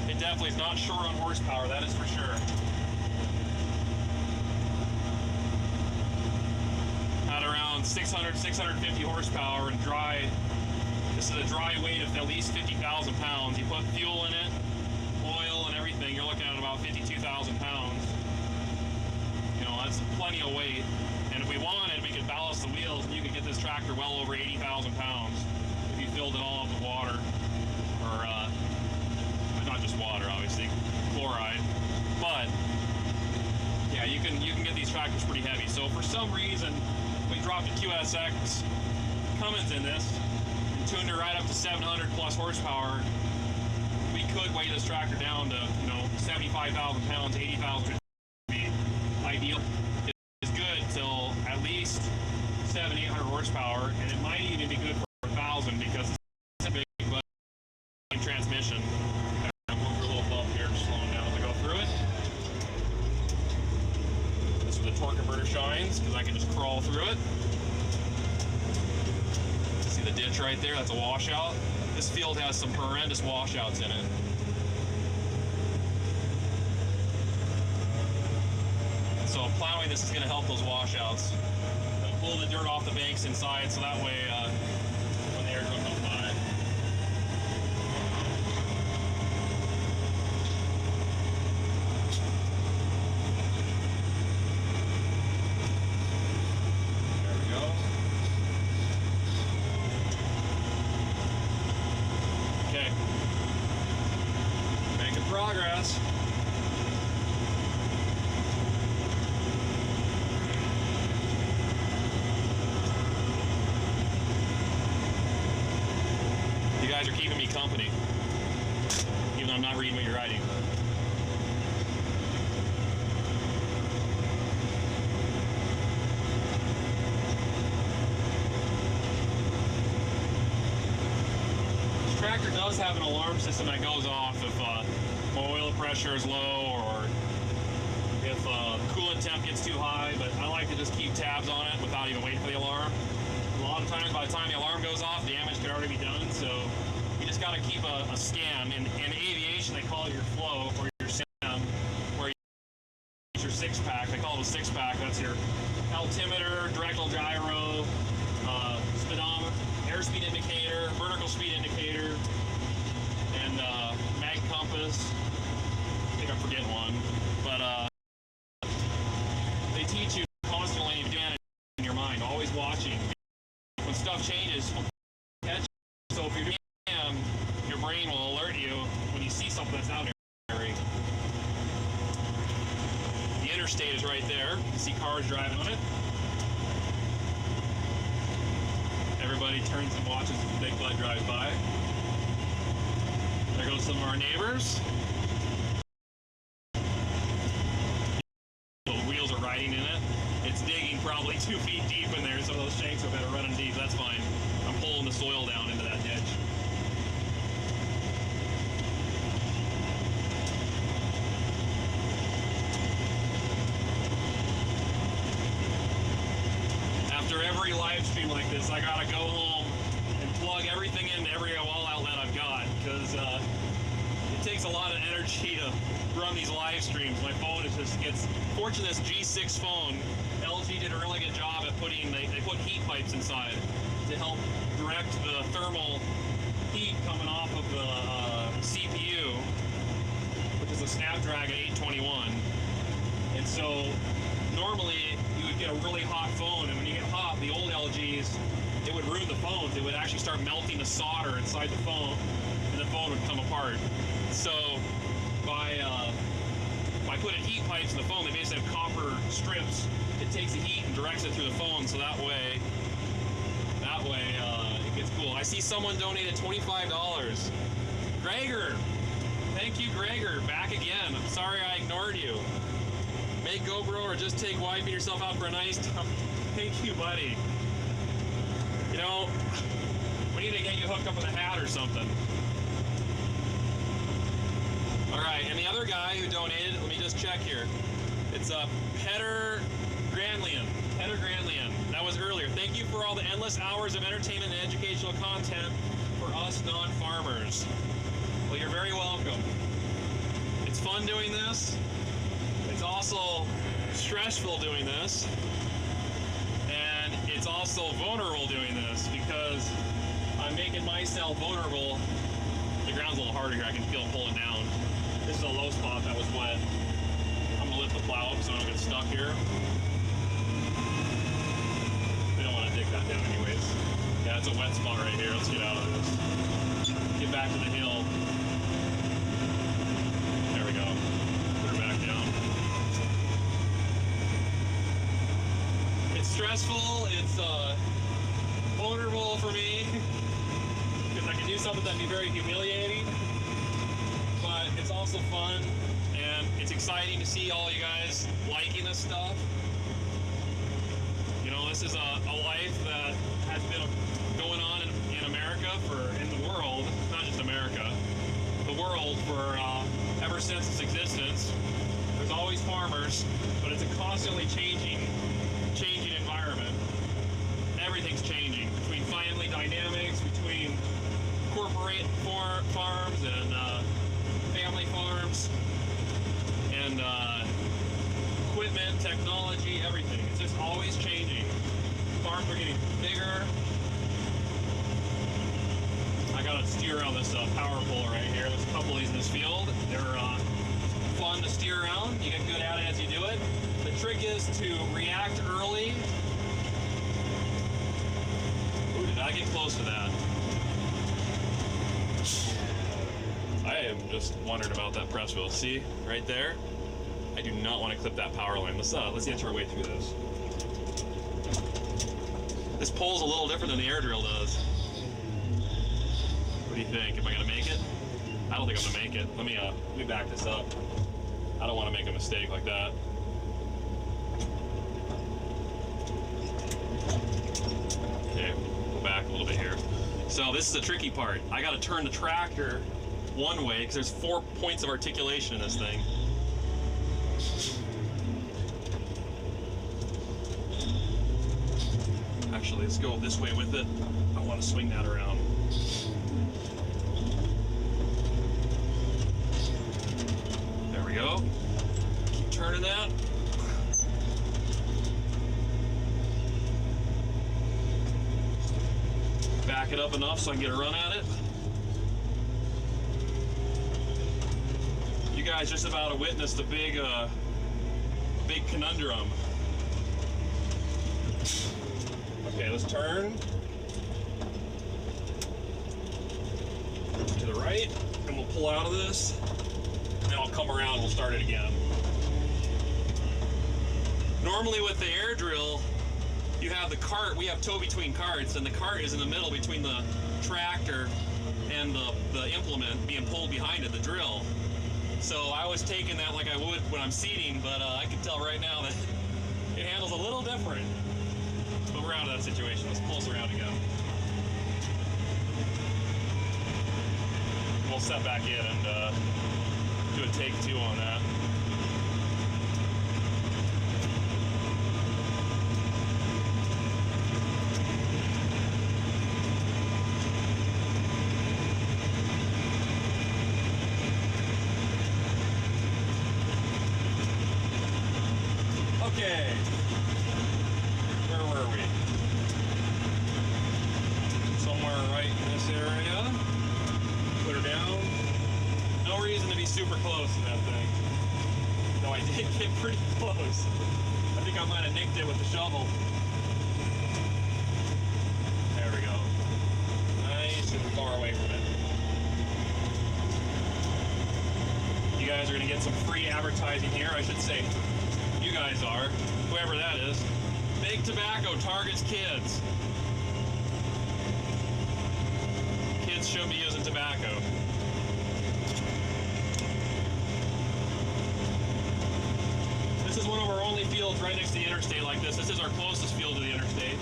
It definitely is not short on horsepower, that is for sure. At around 600, 650 horsepower and dry. This is a dry weight of at least 50,000 pounds. You put fuel in it, oil and everything, you're looking at about 52,000 pounds. You know, that's plenty of weight. And if we wanted, we could ballast the wheels and you could get this tractor well over 80,000 pounds if you filled it all up with water. Or, not just water, obviously, chloride. But, yeah, you can get these tractors pretty heavy. So for some reason, we dropped a QSX Cummins in this and tuned her right up to 700 plus horsepower. We could weigh this tractor down to, 75,000 pounds, 80,000 would be ideal. It's good till at least 700, 800 horsepower, and it might even be good for 1,000 because it's a big transmission. I'm going for a little bump here, just slowing down as I go through it. This is where the torque converter shines, because I can just crawl through it. See the ditch right there? That's a washout. This field has some horrendous washouts in it. So plowing this is going to help those washouts. Pull the dirt off the banks inside, so that way when the air drill comes by. There we go. Okay. Making progress. You guys are keeping me company, even though I'm not reading what you're writing. This tractor does have an alarm system that goes off if my oil pressure is low or if coolant temp gets too high, but I like to just keep tabs on it without even waiting for the alarm. A lot of times, by the time the alarm goes off, damage could already be done, so you just got to keep a scan. In aviation, they call it your flow, or your SIM, where you use your 6-pack. They call it a 6-pack. That's your altimeter, directional gyro, speedometer, airspeed indicator, vertical speed indicator, and mag compass. I think I'm forgetting one. But they teach you constantly to manage in your mind, always watching. When stuff changes, catch. So if you're doing your brain will alert you when you see something that's out there. The inner interstate is right there. You can see cars driving on it. Everybody turns and watches as the big bud drives by. There goes some of our neighbors. The wheels are riding in it. It's digging probably 2 feet deep in there. Some of those shanks are better running deep. That's fine. I'm pulling the soil down into that ditch. After every live stream like this, I gotta go home and plug everything into every wall outlet I've got, because it takes a lot of energy to run these live streams. My phone is just gets. Fortunately, this G6 phone, LG did a really good job at putting. They put heat pipes inside to help direct the thermal heat coming off of the CPU, which is a Snapdragon 821. And so normally you would get a really hot phone, and when you get hot, the old LGs, it would ruin the phones. It would actually start melting the solder inside the phone, and the phone would come apart. So by putting heat pipes in the phone, they basically have copper strips. It takes the heat and directs it through the phone, so that way it gets cool. I see someone donated $25. Gregor, thank you, Gregor, back again. I'm sorry I ignored you. Make GoPro or just take wiping yourself out for a nice time. Thank you, buddy. You know, we need to get you hooked up with a hat or something. All right, and the other guy who donated, let me just check here. It's Petter Granlian. Petter Granlian. That was earlier. Thank you for all the endless hours of entertainment and educational content for us non-farmers. Well, you're very welcome. It's fun doing this. It's also stressful doing this. And it's also vulnerable doing this, because I'm making myself vulnerable. The ground's a little harder here. I can feel it pulling down. This is a low spot that was wet. I'm gonna lift the plow up so I don't get stuck here. We don't want to dig that down anyways. Yeah, it's a wet spot right here. Let's get out of this. Get back to the hill. There we go. Put her back down. It's stressful. It's vulnerable for me, because I can do something that'd be very humiliating. But it's also fun, and it's exciting to see all you guys liking this stuff. You know, this is a life that has been going on in America in the world, not just America, the world for ever since its existence. There's always farmers, but it's a constantly changing environment. Everything's changing, between family dynamics, between corporate farms and family farms, and equipment, technology, everything. It's just always changing. Farms are getting bigger. I gotta steer around this power pole right here. There's a couple of these in this field. They're fun to steer around. You get good at it as you do it. The trick is to react early. Ooh, did I get close to that? I am just wondering about that press wheel. See, right there? I do not want to clip that power line. Let's inch our way through this. This pole's a little different than the air drill does. What do you think? Am I gonna make it? I don't think I'm gonna make it. Let me back this up. I don't want to make a mistake like that. Okay, go back a little bit here. So this is the tricky part. I gotta turn the tractor one way, because there's 4 points of articulation in this thing. Actually, let's go this way with it. I want to swing that around. There we go. Keep turning that. Back it up enough so I can get a run at it. You guys just about to witness the big conundrum. Okay, let's turn to the right, and we'll pull out of this, and then I'll come around and we'll start it again. Normally with the air drill, you have the cart, we have tow between carts, and the cart is in the middle between the tractor and the implement being pulled behind it, the drill. So I was taking that like I would when I'm seeding, but I can tell right now that it handles a little different. But we're out of that situation. Let's pull us around again. We'll set back in and do a take 2 on that. Okay, where were we? Somewhere right in this area. Put her down. No reason to be super close to that thing. Though I did get pretty close. I think I might have nicked it with the shovel. There we go. Nice and far away from it. You guys are going to get some free advertising here, I should say. You guys are, whoever that is. Big Tobacco targets kids. Kids shouldn't be using tobacco. This is one of our only fields right next to the interstate like this. This is our closest field to the interstate.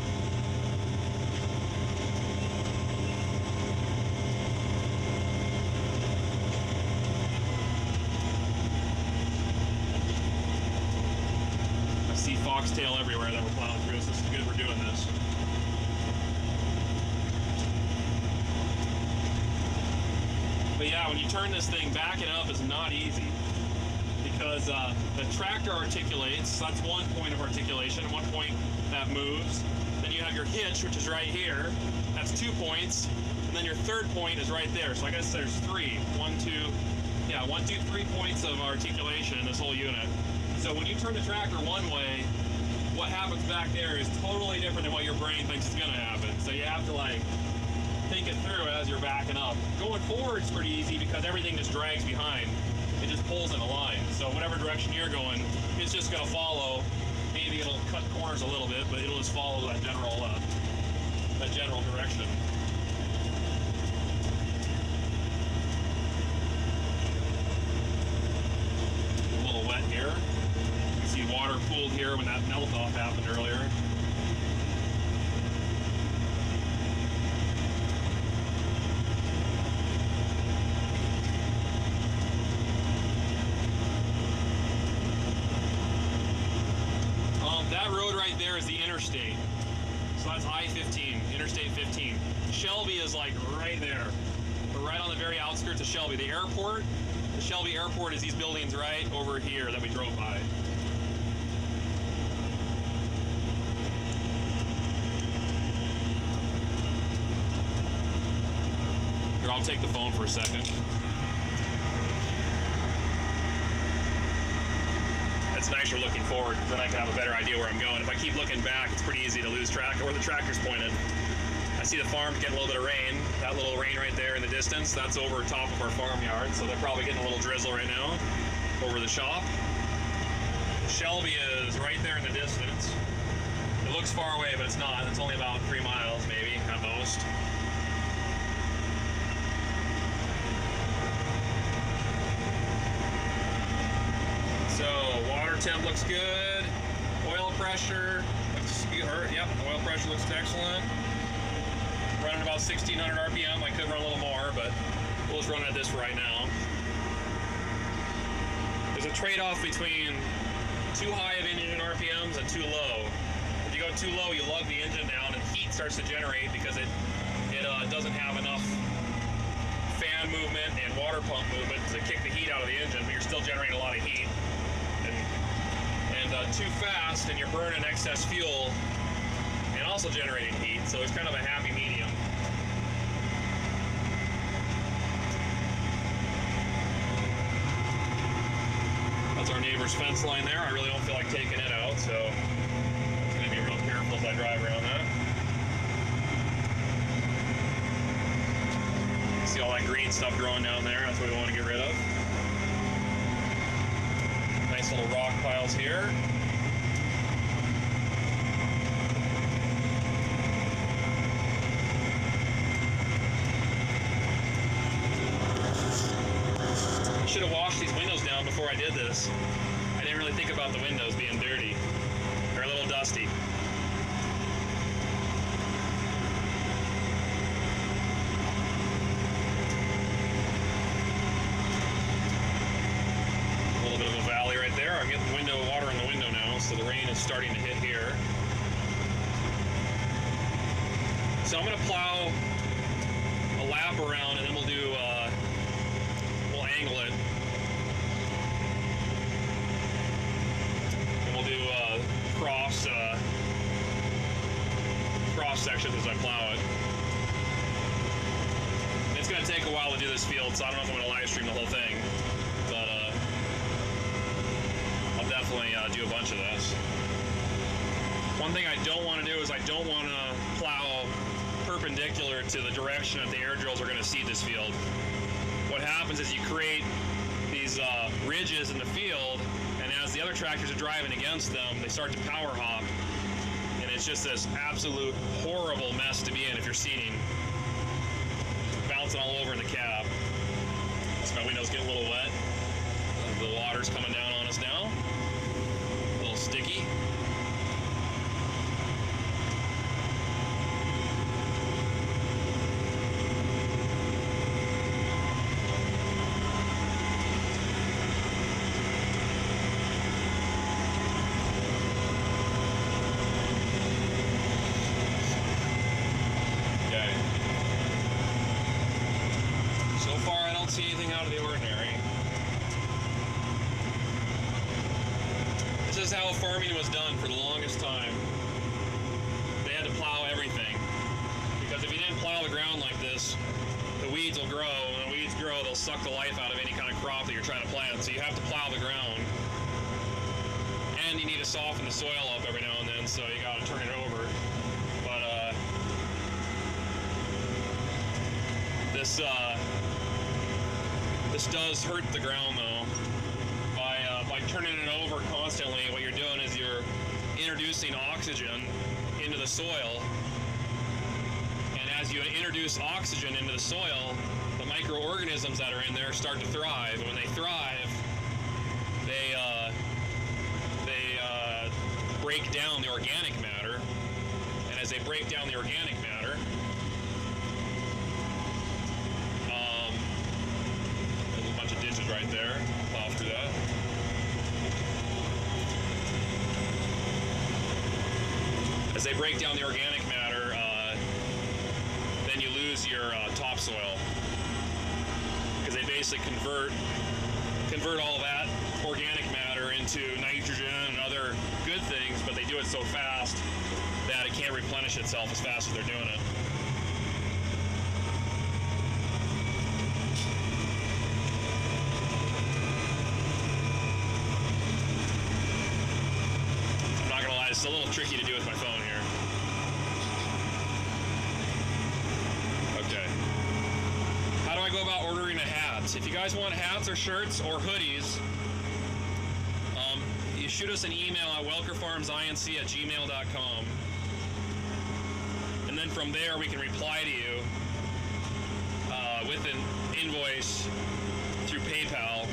Foxtail everywhere that we're plowing through, so this is good we're doing this. But yeah, when you turn this thing, backing up is not easy because the tractor articulates, so that's one point of articulation, one point that moves. Then you have your hitch, which is right here. That's 2 points. And then your third point is right there. So I guess there's 3. 1, 2, 3 points of articulation in this whole unit. So when you turn the tractor one way, what happens back there is totally different than what your brain thinks is going to happen. So you have to like think it through as you're backing up. Going forward is pretty easy because everything just drags behind. It just pulls in a line. So whatever direction you're going, it's just going to follow. Maybe it'll cut corners a little bit, but it'll just follow that general direction. A little wet here. You see water pooled here when that melt-off happened earlier. That road right there is the interstate. So that's I-15, Interstate 15. Shelby is like right there. We're right on the very outskirts of Shelby. The airport, the Shelby Airport is these buildings right over here that we drove by. Here, I'll take the phone for a second. It's nicer looking forward, then I can have a better idea where I'm going. If I keep looking back, it's pretty easy to lose track of where the tractor's pointed. I see the farm's getting a little bit of rain. That little rain right there in the distance, that's over top of our farmyard, so they're probably getting a little drizzle right now over the shop. Shelby is right there in the distance. It looks far away, but it's not. It's only about 3 miles, maybe, at most. So, water temp looks good. Oil pressure looks good. Yep, oil pressure looks excellent. Running about 1600 RPM. I could run a little more, but we'll just run at this right now. There's a trade-off between too high of engine RPMs and too low. If you go too low, you lug the engine down and heat starts to generate because it doesn't have enough fan movement and water pump movement to kick the heat out of the engine, but you're still generating a lot of heat. And too fast, and you're burning excess fuel and also generating heat, so it's kind of a happy medium. That's our neighbor's fence line there. I really don't feel like taking it out, so I'm going to be real careful as I drive around that. See all that green stuff growing down there? That's what we want to get rid of. Nice little rock piles here. should have washed these windows down before I did this. I didn't really think about the windows being dirty or a little dusty. A little bit of a valley right there. I'm getting water in the window now, so the rain is starting to hit here. So I'm going to plow a lap around, and then we'll angle it. And we'll do cross sections as I plow it. It's going to take a while to do this field, so I don't know if I'm going to live stream the whole thing, but I'll definitely do a bunch of this. One thing I don't want to do is I don't want to plow perpendicular to the direction that the air drills are going to seed this field. What happens is you create these ridges in the field, and as the other tractors are driving against them, they start to power hop, and it's just this absolute horrible mess to be in if you're seeding. Bouncing all over in the cab. So my window's getting a little wet. The water's coming down on us now. A little sticky. Anything out of the ordinary. This is how farming was done for the longest time. They had to plow everything, because if you didn't plow the ground like this, the weeds will grow, and when the weeds grow, they'll suck the life out of any kind of crop that you're trying to plant. So you have to plow the ground, and you need to soften the soil up every now and then, so you got to turn it over. But this does hurt the ground, though. By turning it over constantly, what you're doing is you're introducing oxygen into the soil. And as you introduce oxygen into the soil, the microorganisms that are in there start to thrive. And when they thrive, they break down the organic matter. And as they break down the organic matter, ditches right there. Plow through that. As they break down the organic matter, then you lose your topsoil, because they basically convert all that organic matter into nitrogen and other good things, but they do it so fast that it can't replenish itself as fast as they're doing it. It's a little tricky to do with my phone here. Okay. How do I go about ordering a hat? If you guys want hats or shirts or hoodies, you shoot us an email at welkerfarmsinc@gmail.com. And then from there we can reply to you with an invoice through PayPal.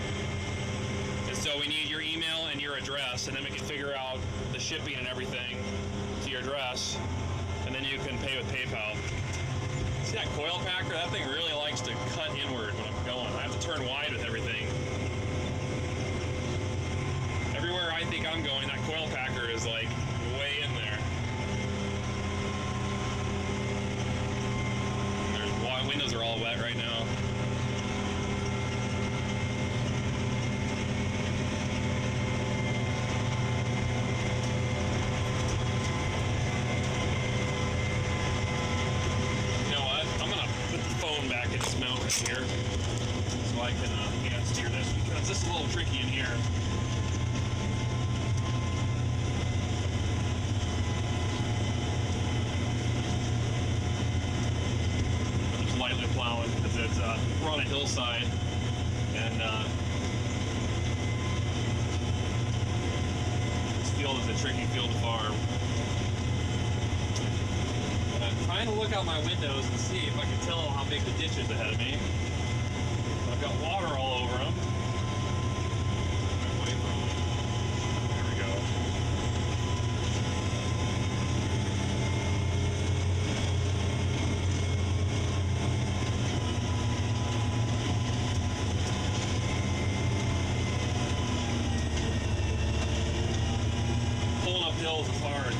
And so we need your email and your address, and then we can figure out the shipping and everything to your address, and then you can pay with PayPal. See that coil packer? That thing really likes to cut inward when I'm going. I have to turn wide with everything. Everywhere I think I'm going, that coil packer is like way in there. There's windows are all wet right now. Back in its mount right here, so I can hand steer this, because this is a little tricky in here. I'm just lightly plowing because it's we're on a hillside, and this field is a tricky field to farm. I'm trying to look out my windows and see if I can tell how big the ditch is ahead of me. I've got water all over them. hills is hard.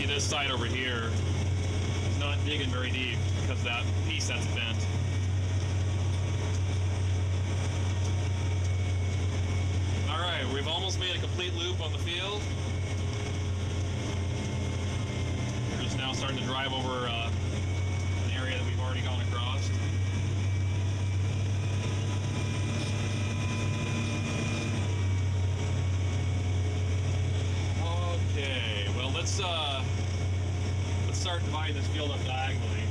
This side over here is not digging very deep because of that piece that's bent. Alright, we've almost made a complete loop on the field. We're just now starting to drive over an area that we've already gone across. Okay, well let's start dividing this field up diagonally.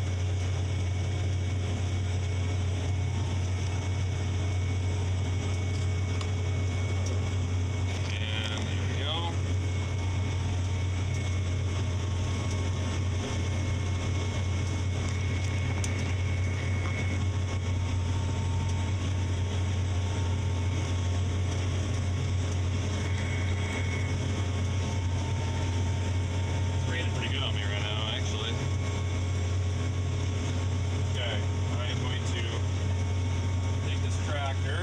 And there we go. It's raining pretty good on me right now, actually. Okay, I am going to take this tractor.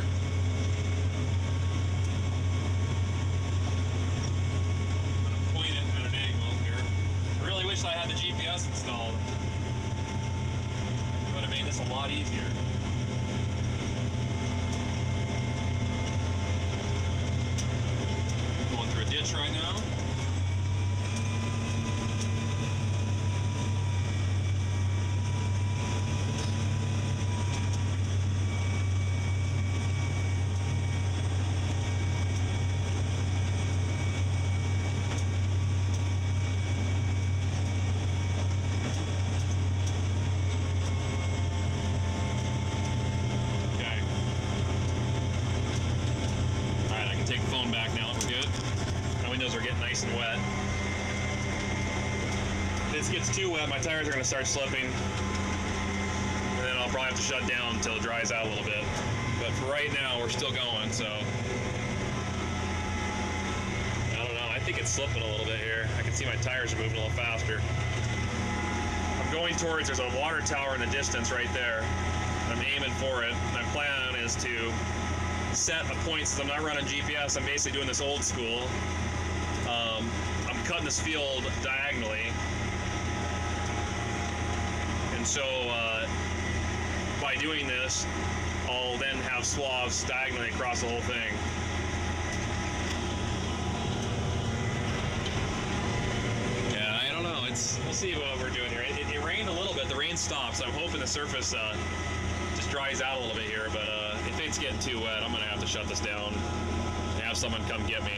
I'm going to point it at an angle here. I really wish I had the GPS installed. It would have made this a lot easier. Going through a ditch right now. Take the phone back now, we're good. My windows are getting nice and wet. If this gets too wet, my tires are going to start slipping. And then I'll probably have to shut down until it dries out a little bit. But for right now, we're still going, so. I don't know, I think it's slipping a little bit here. I can see my tires are moving a little faster. I'm going towards, there's a water tower in the distance right there. I'm aiming for it. My plan is to set a point, since I'm not running GPS, I'm basically doing this old school. I'm cutting this field diagonally, and so by doing this, I'll then have swaths diagonally across the whole thing. Yeah, I don't know. We'll see what we're doing here. It rained a little bit. The rain stopped, so I'm hoping the surface just dries out a little bit here, but if it's getting too wet, I'm gonna have to shut this down and have someone come get me.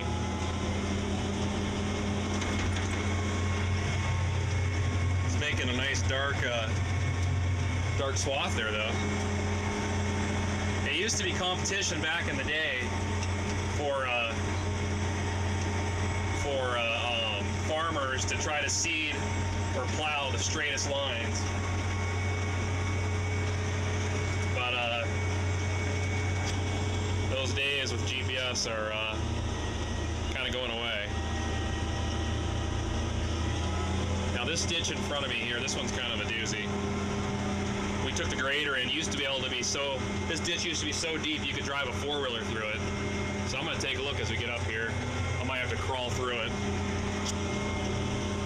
It's making a nice dark swath there, though. It used to be competition back in the day for farmers to try to seed or plow the straightest lines. But those days with GPS are kind of going away. Now this ditch in front of me here, this one's kind of a doozy. We took the grader and it used to be able to be this ditch used to be so deep you could drive a four-wheeler through it. So I'm going to take a look as we get up here. I might have to crawl through it.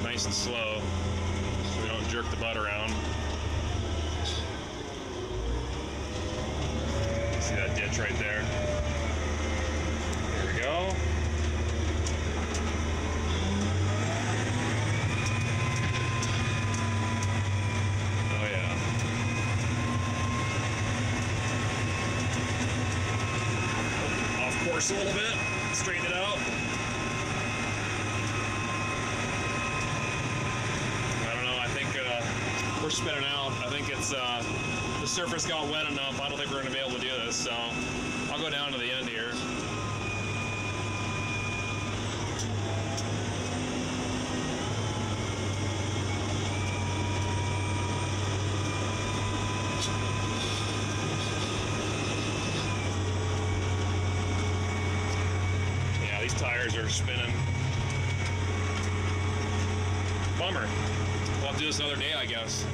Nice and slow so we don't jerk the butt around. See that ditch right there? There we go. Oh yeah. Off course a little bit, straighten it out. I don't know, I think we're spinning out. I think it's the surface got wet enough. I don't think we're going to be able to do this, so I'll go down to the end here. Yeah, these tires are spinning. Bummer. We'll have to do this another day, I guess.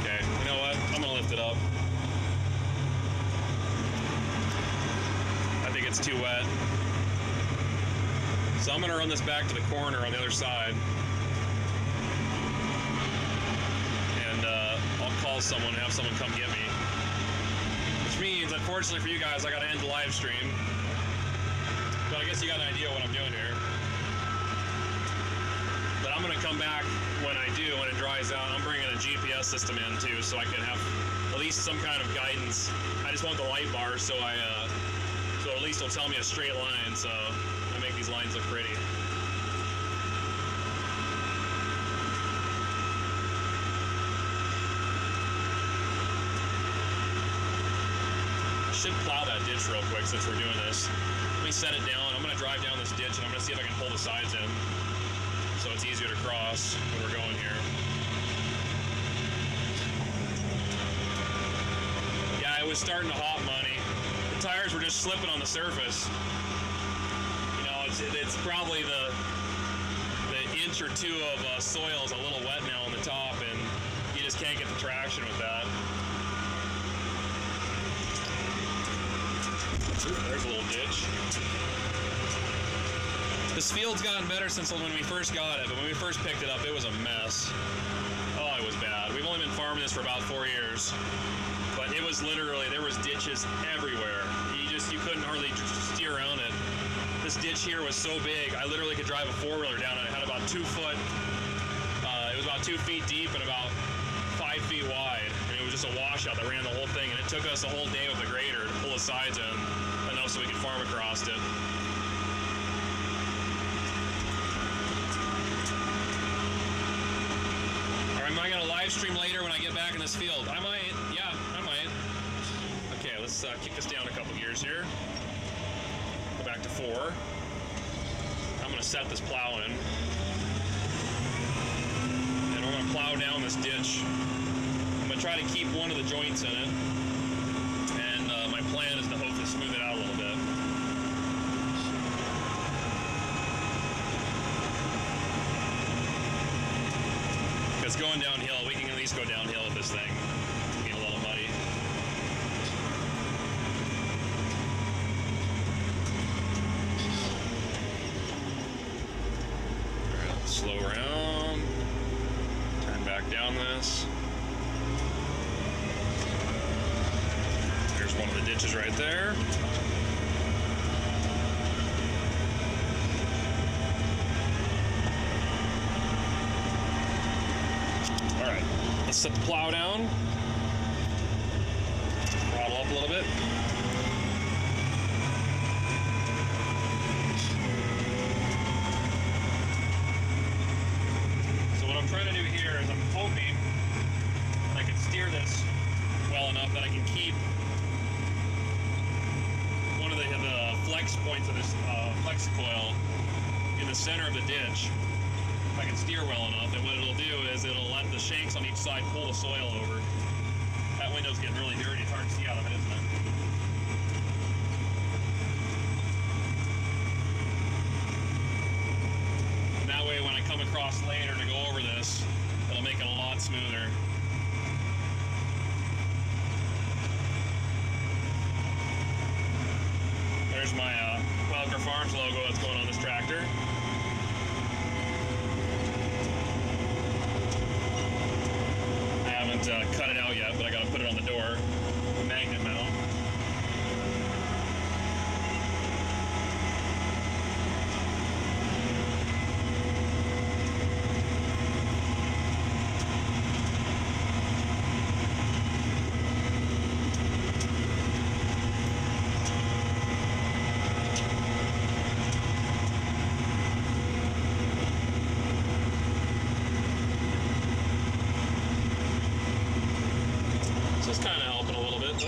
Okay, you know what? I'm gonna lift it up. I think it's too wet. So I'm gonna run this back to the corner on the other side. And I'll call someone and have someone come get me. Which means, unfortunately for you guys, I gotta end the live stream. But I guess you got an idea what I'm doing here. But I'm gonna come back when I do, when it dries out. I'm bringing a GPS system in too, so I can have at least some kind of guidance. I just want the light bar, so so at least it'll tell me a straight line. So I make these lines look pretty. I should plow that ditch real quick since we're doing this. Let me set it down. I'm gonna drive down this ditch and I'm gonna see if I can pull the sides in so it's easier to cross when we're going here. Yeah, it was starting to hot, money. The tires were just slipping on the surface. You know, it's probably the inch or two of soil is a little wet now on the top, and you just can't get the traction with that. Ooh, there's a little ditch. This field's gotten better since when we first got it, but when we first picked it up, it was a mess. Oh, it was bad. We've only been farming this for about 4 years, but it was literally, there was ditches everywhere. You couldn't hardly steer around it. This ditch here was so big, I literally could drive a four-wheeler down it. It had about 2 foot, it was about 2 feet deep and about 5 feet wide. And it was just a washout that ran the whole thing, and it took us a whole day with the grader to pull the sides in enough so we could farm across it. Am I gonna live stream later when I get back in this field? I might, yeah, I might. Okay, let's kick this down a couple gears here. Go back to 4. I'm gonna set this plow in. And we're gonna plow down this ditch. I'm gonna try to keep one of the joints in it. And my plan is to hopefully smooth it out a little bit. It's going downhill. We can at least go downhill with this thing. It's getting a little muddy. Alright, let's slow around. Turn back down this. There's one of the ditches right there. Alright, let's set the plow down. Throttle up a little bit. So what I'm trying to do here is I'm hoping that I can steer this well enough that I can keep one of the flex points of this flex coil in the center of the ditch. If I can steer well enough, and what it'll do is it'll let the shanks on each side pull the soil over. That window's getting really dirty. It's hard to see out of it, isn't it? And that way, when I come across later to go over this, it'll make it a lot smoother. There's my Welker Farms logo that's going on this tractor. Cut it out yet, but I gotta put it on the door. Magnet mount.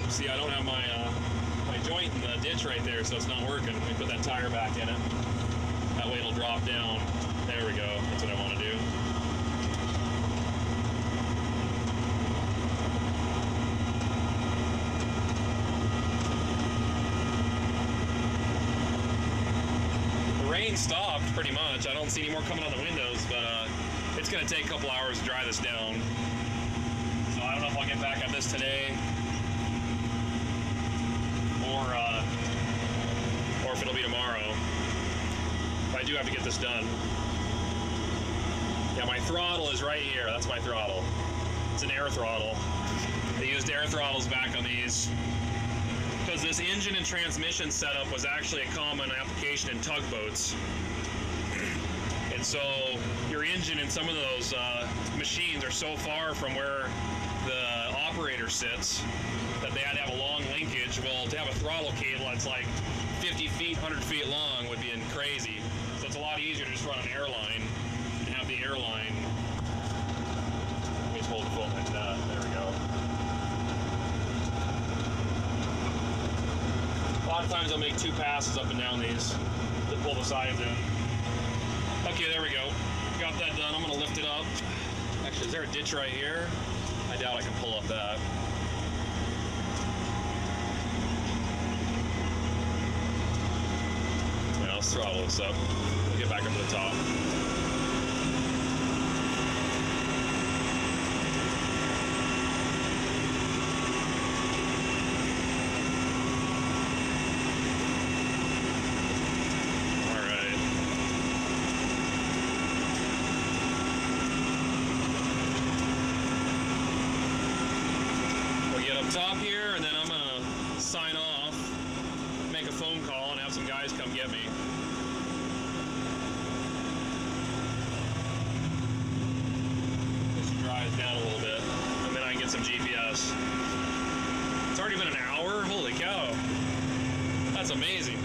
See, I don't have my joint in the ditch right there, so it's not working. Let me put that tire back in it. That way it'll drop down. rain stopped pretty much. I don't see any more coming on the windows, but it's gonna take a couple hours to dry this down. So I don't know if I'll get back at this today or if it'll be tomorrow. But I do have to get this done. Yeah, my throttle is right here. That's my throttle. It's an air throttle. They used air throttles back on these because this engine and transmission setup was actually a common application in tugboats. And so your engine in some of those machines are so far from where the operator sits that they had to have a long linkage. Well, to have a throttle cable that's like 50 feet, 100 feet long would be crazy. So it's a lot easier to just run an airline and have the airline. Let me just hold the phone like that. There we go. A lot of times I'll make 2 passes up and down these to pull the sides in. Okay, there we go. Got that done. I'm gonna lift it up. Actually, is there a ditch right here? I doubt I can pull up that. Yeah, let's throttle this up. We'll get back up to the top. Top here, and then I'm gonna sign off, make a phone call, and have some guys come get me. Just dries down a little bit, and then I can get some GPS. It's already been an hour? Holy cow. That's amazing.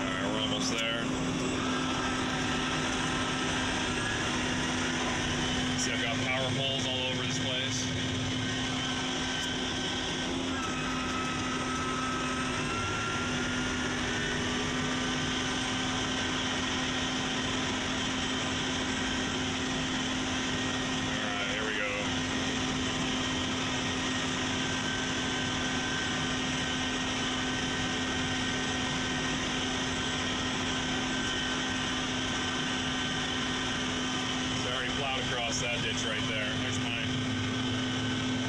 Alright, we're almost there. I've got power poles all over this place. Alright, here we go. Across that ditch right there. There's my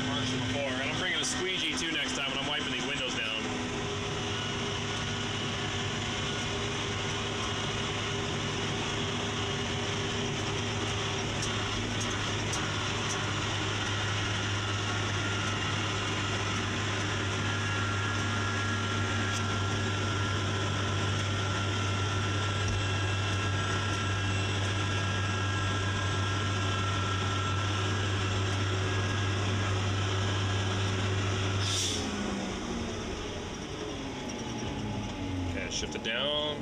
marks from before. And I'm bringing a squeegee too next time when I'm wiping these windows down. Shift it down.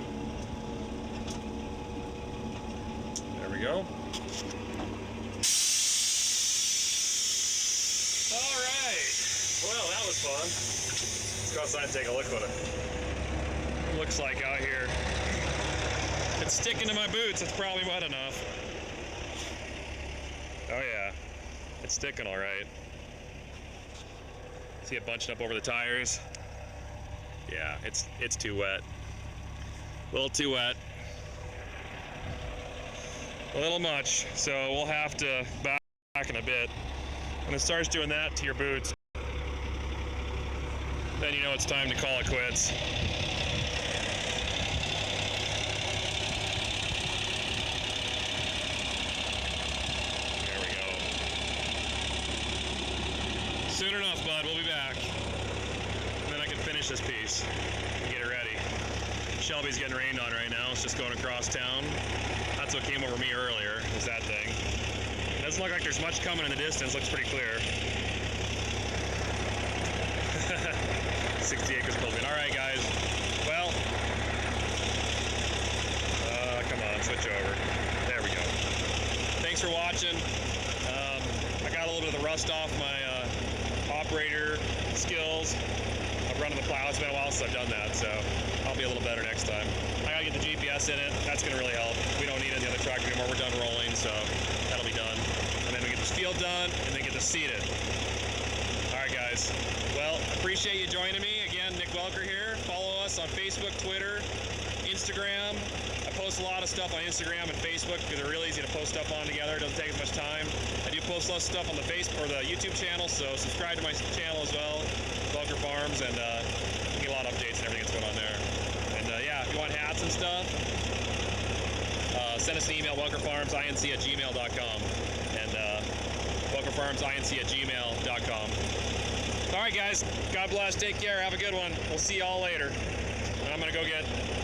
There we go. All right. Well, that was fun. Let's go outside and take a look what it looks like out here. It's sticking to my boots. It's probably wet enough. Oh yeah, it's sticking all right. See it bunching up over the tires? Yeah, it's too wet. A little too wet. A little much. So we'll have to back in a bit. When it starts doing that to your boots, then you know it's time to call it quits. There we go. Soon enough, bud, we'll be back. And then I can finish this piece and get it ready. Shelby's getting rained on right now. It's just going across town. That's what came over me earlier, is that thing. It doesn't look like there's much coming in the distance. Looks pretty clear. 60 acres building. All right, guys. Well, come on, switch over. There we go. Thanks for watching. I got a little bit of the rust off my operator skills. I've run the plow. It's been a while since I've done that, so I'll be a little better next time. I gotta get the GPS in it. That's gonna really help. We don't need it in the other tractor anymore. We're done rolling, so that'll be done. And then we get this field done, and then get this seeded. All right, guys. Well, appreciate appreciate you joining me. Again, Nick Welker here. Follow us on Facebook, Twitter, Instagram. I post a lot of stuff on Instagram and Facebook because they're really easy to post stuff on together. It doesn't take as much time. I do post less stuff on the Facebook or the YouTube channel, so subscribe to my channel as well, Welker Farms, and you get a lot of updates and everything that's going on there. And yeah, if you want hats and stuff, send us an email, welkerfarmsinc@gmail.com, and welkerfarmsinc@gmail.com. All right, guys. God bless. Take care. Have a good one. We'll see y'all later. And I'm going to go get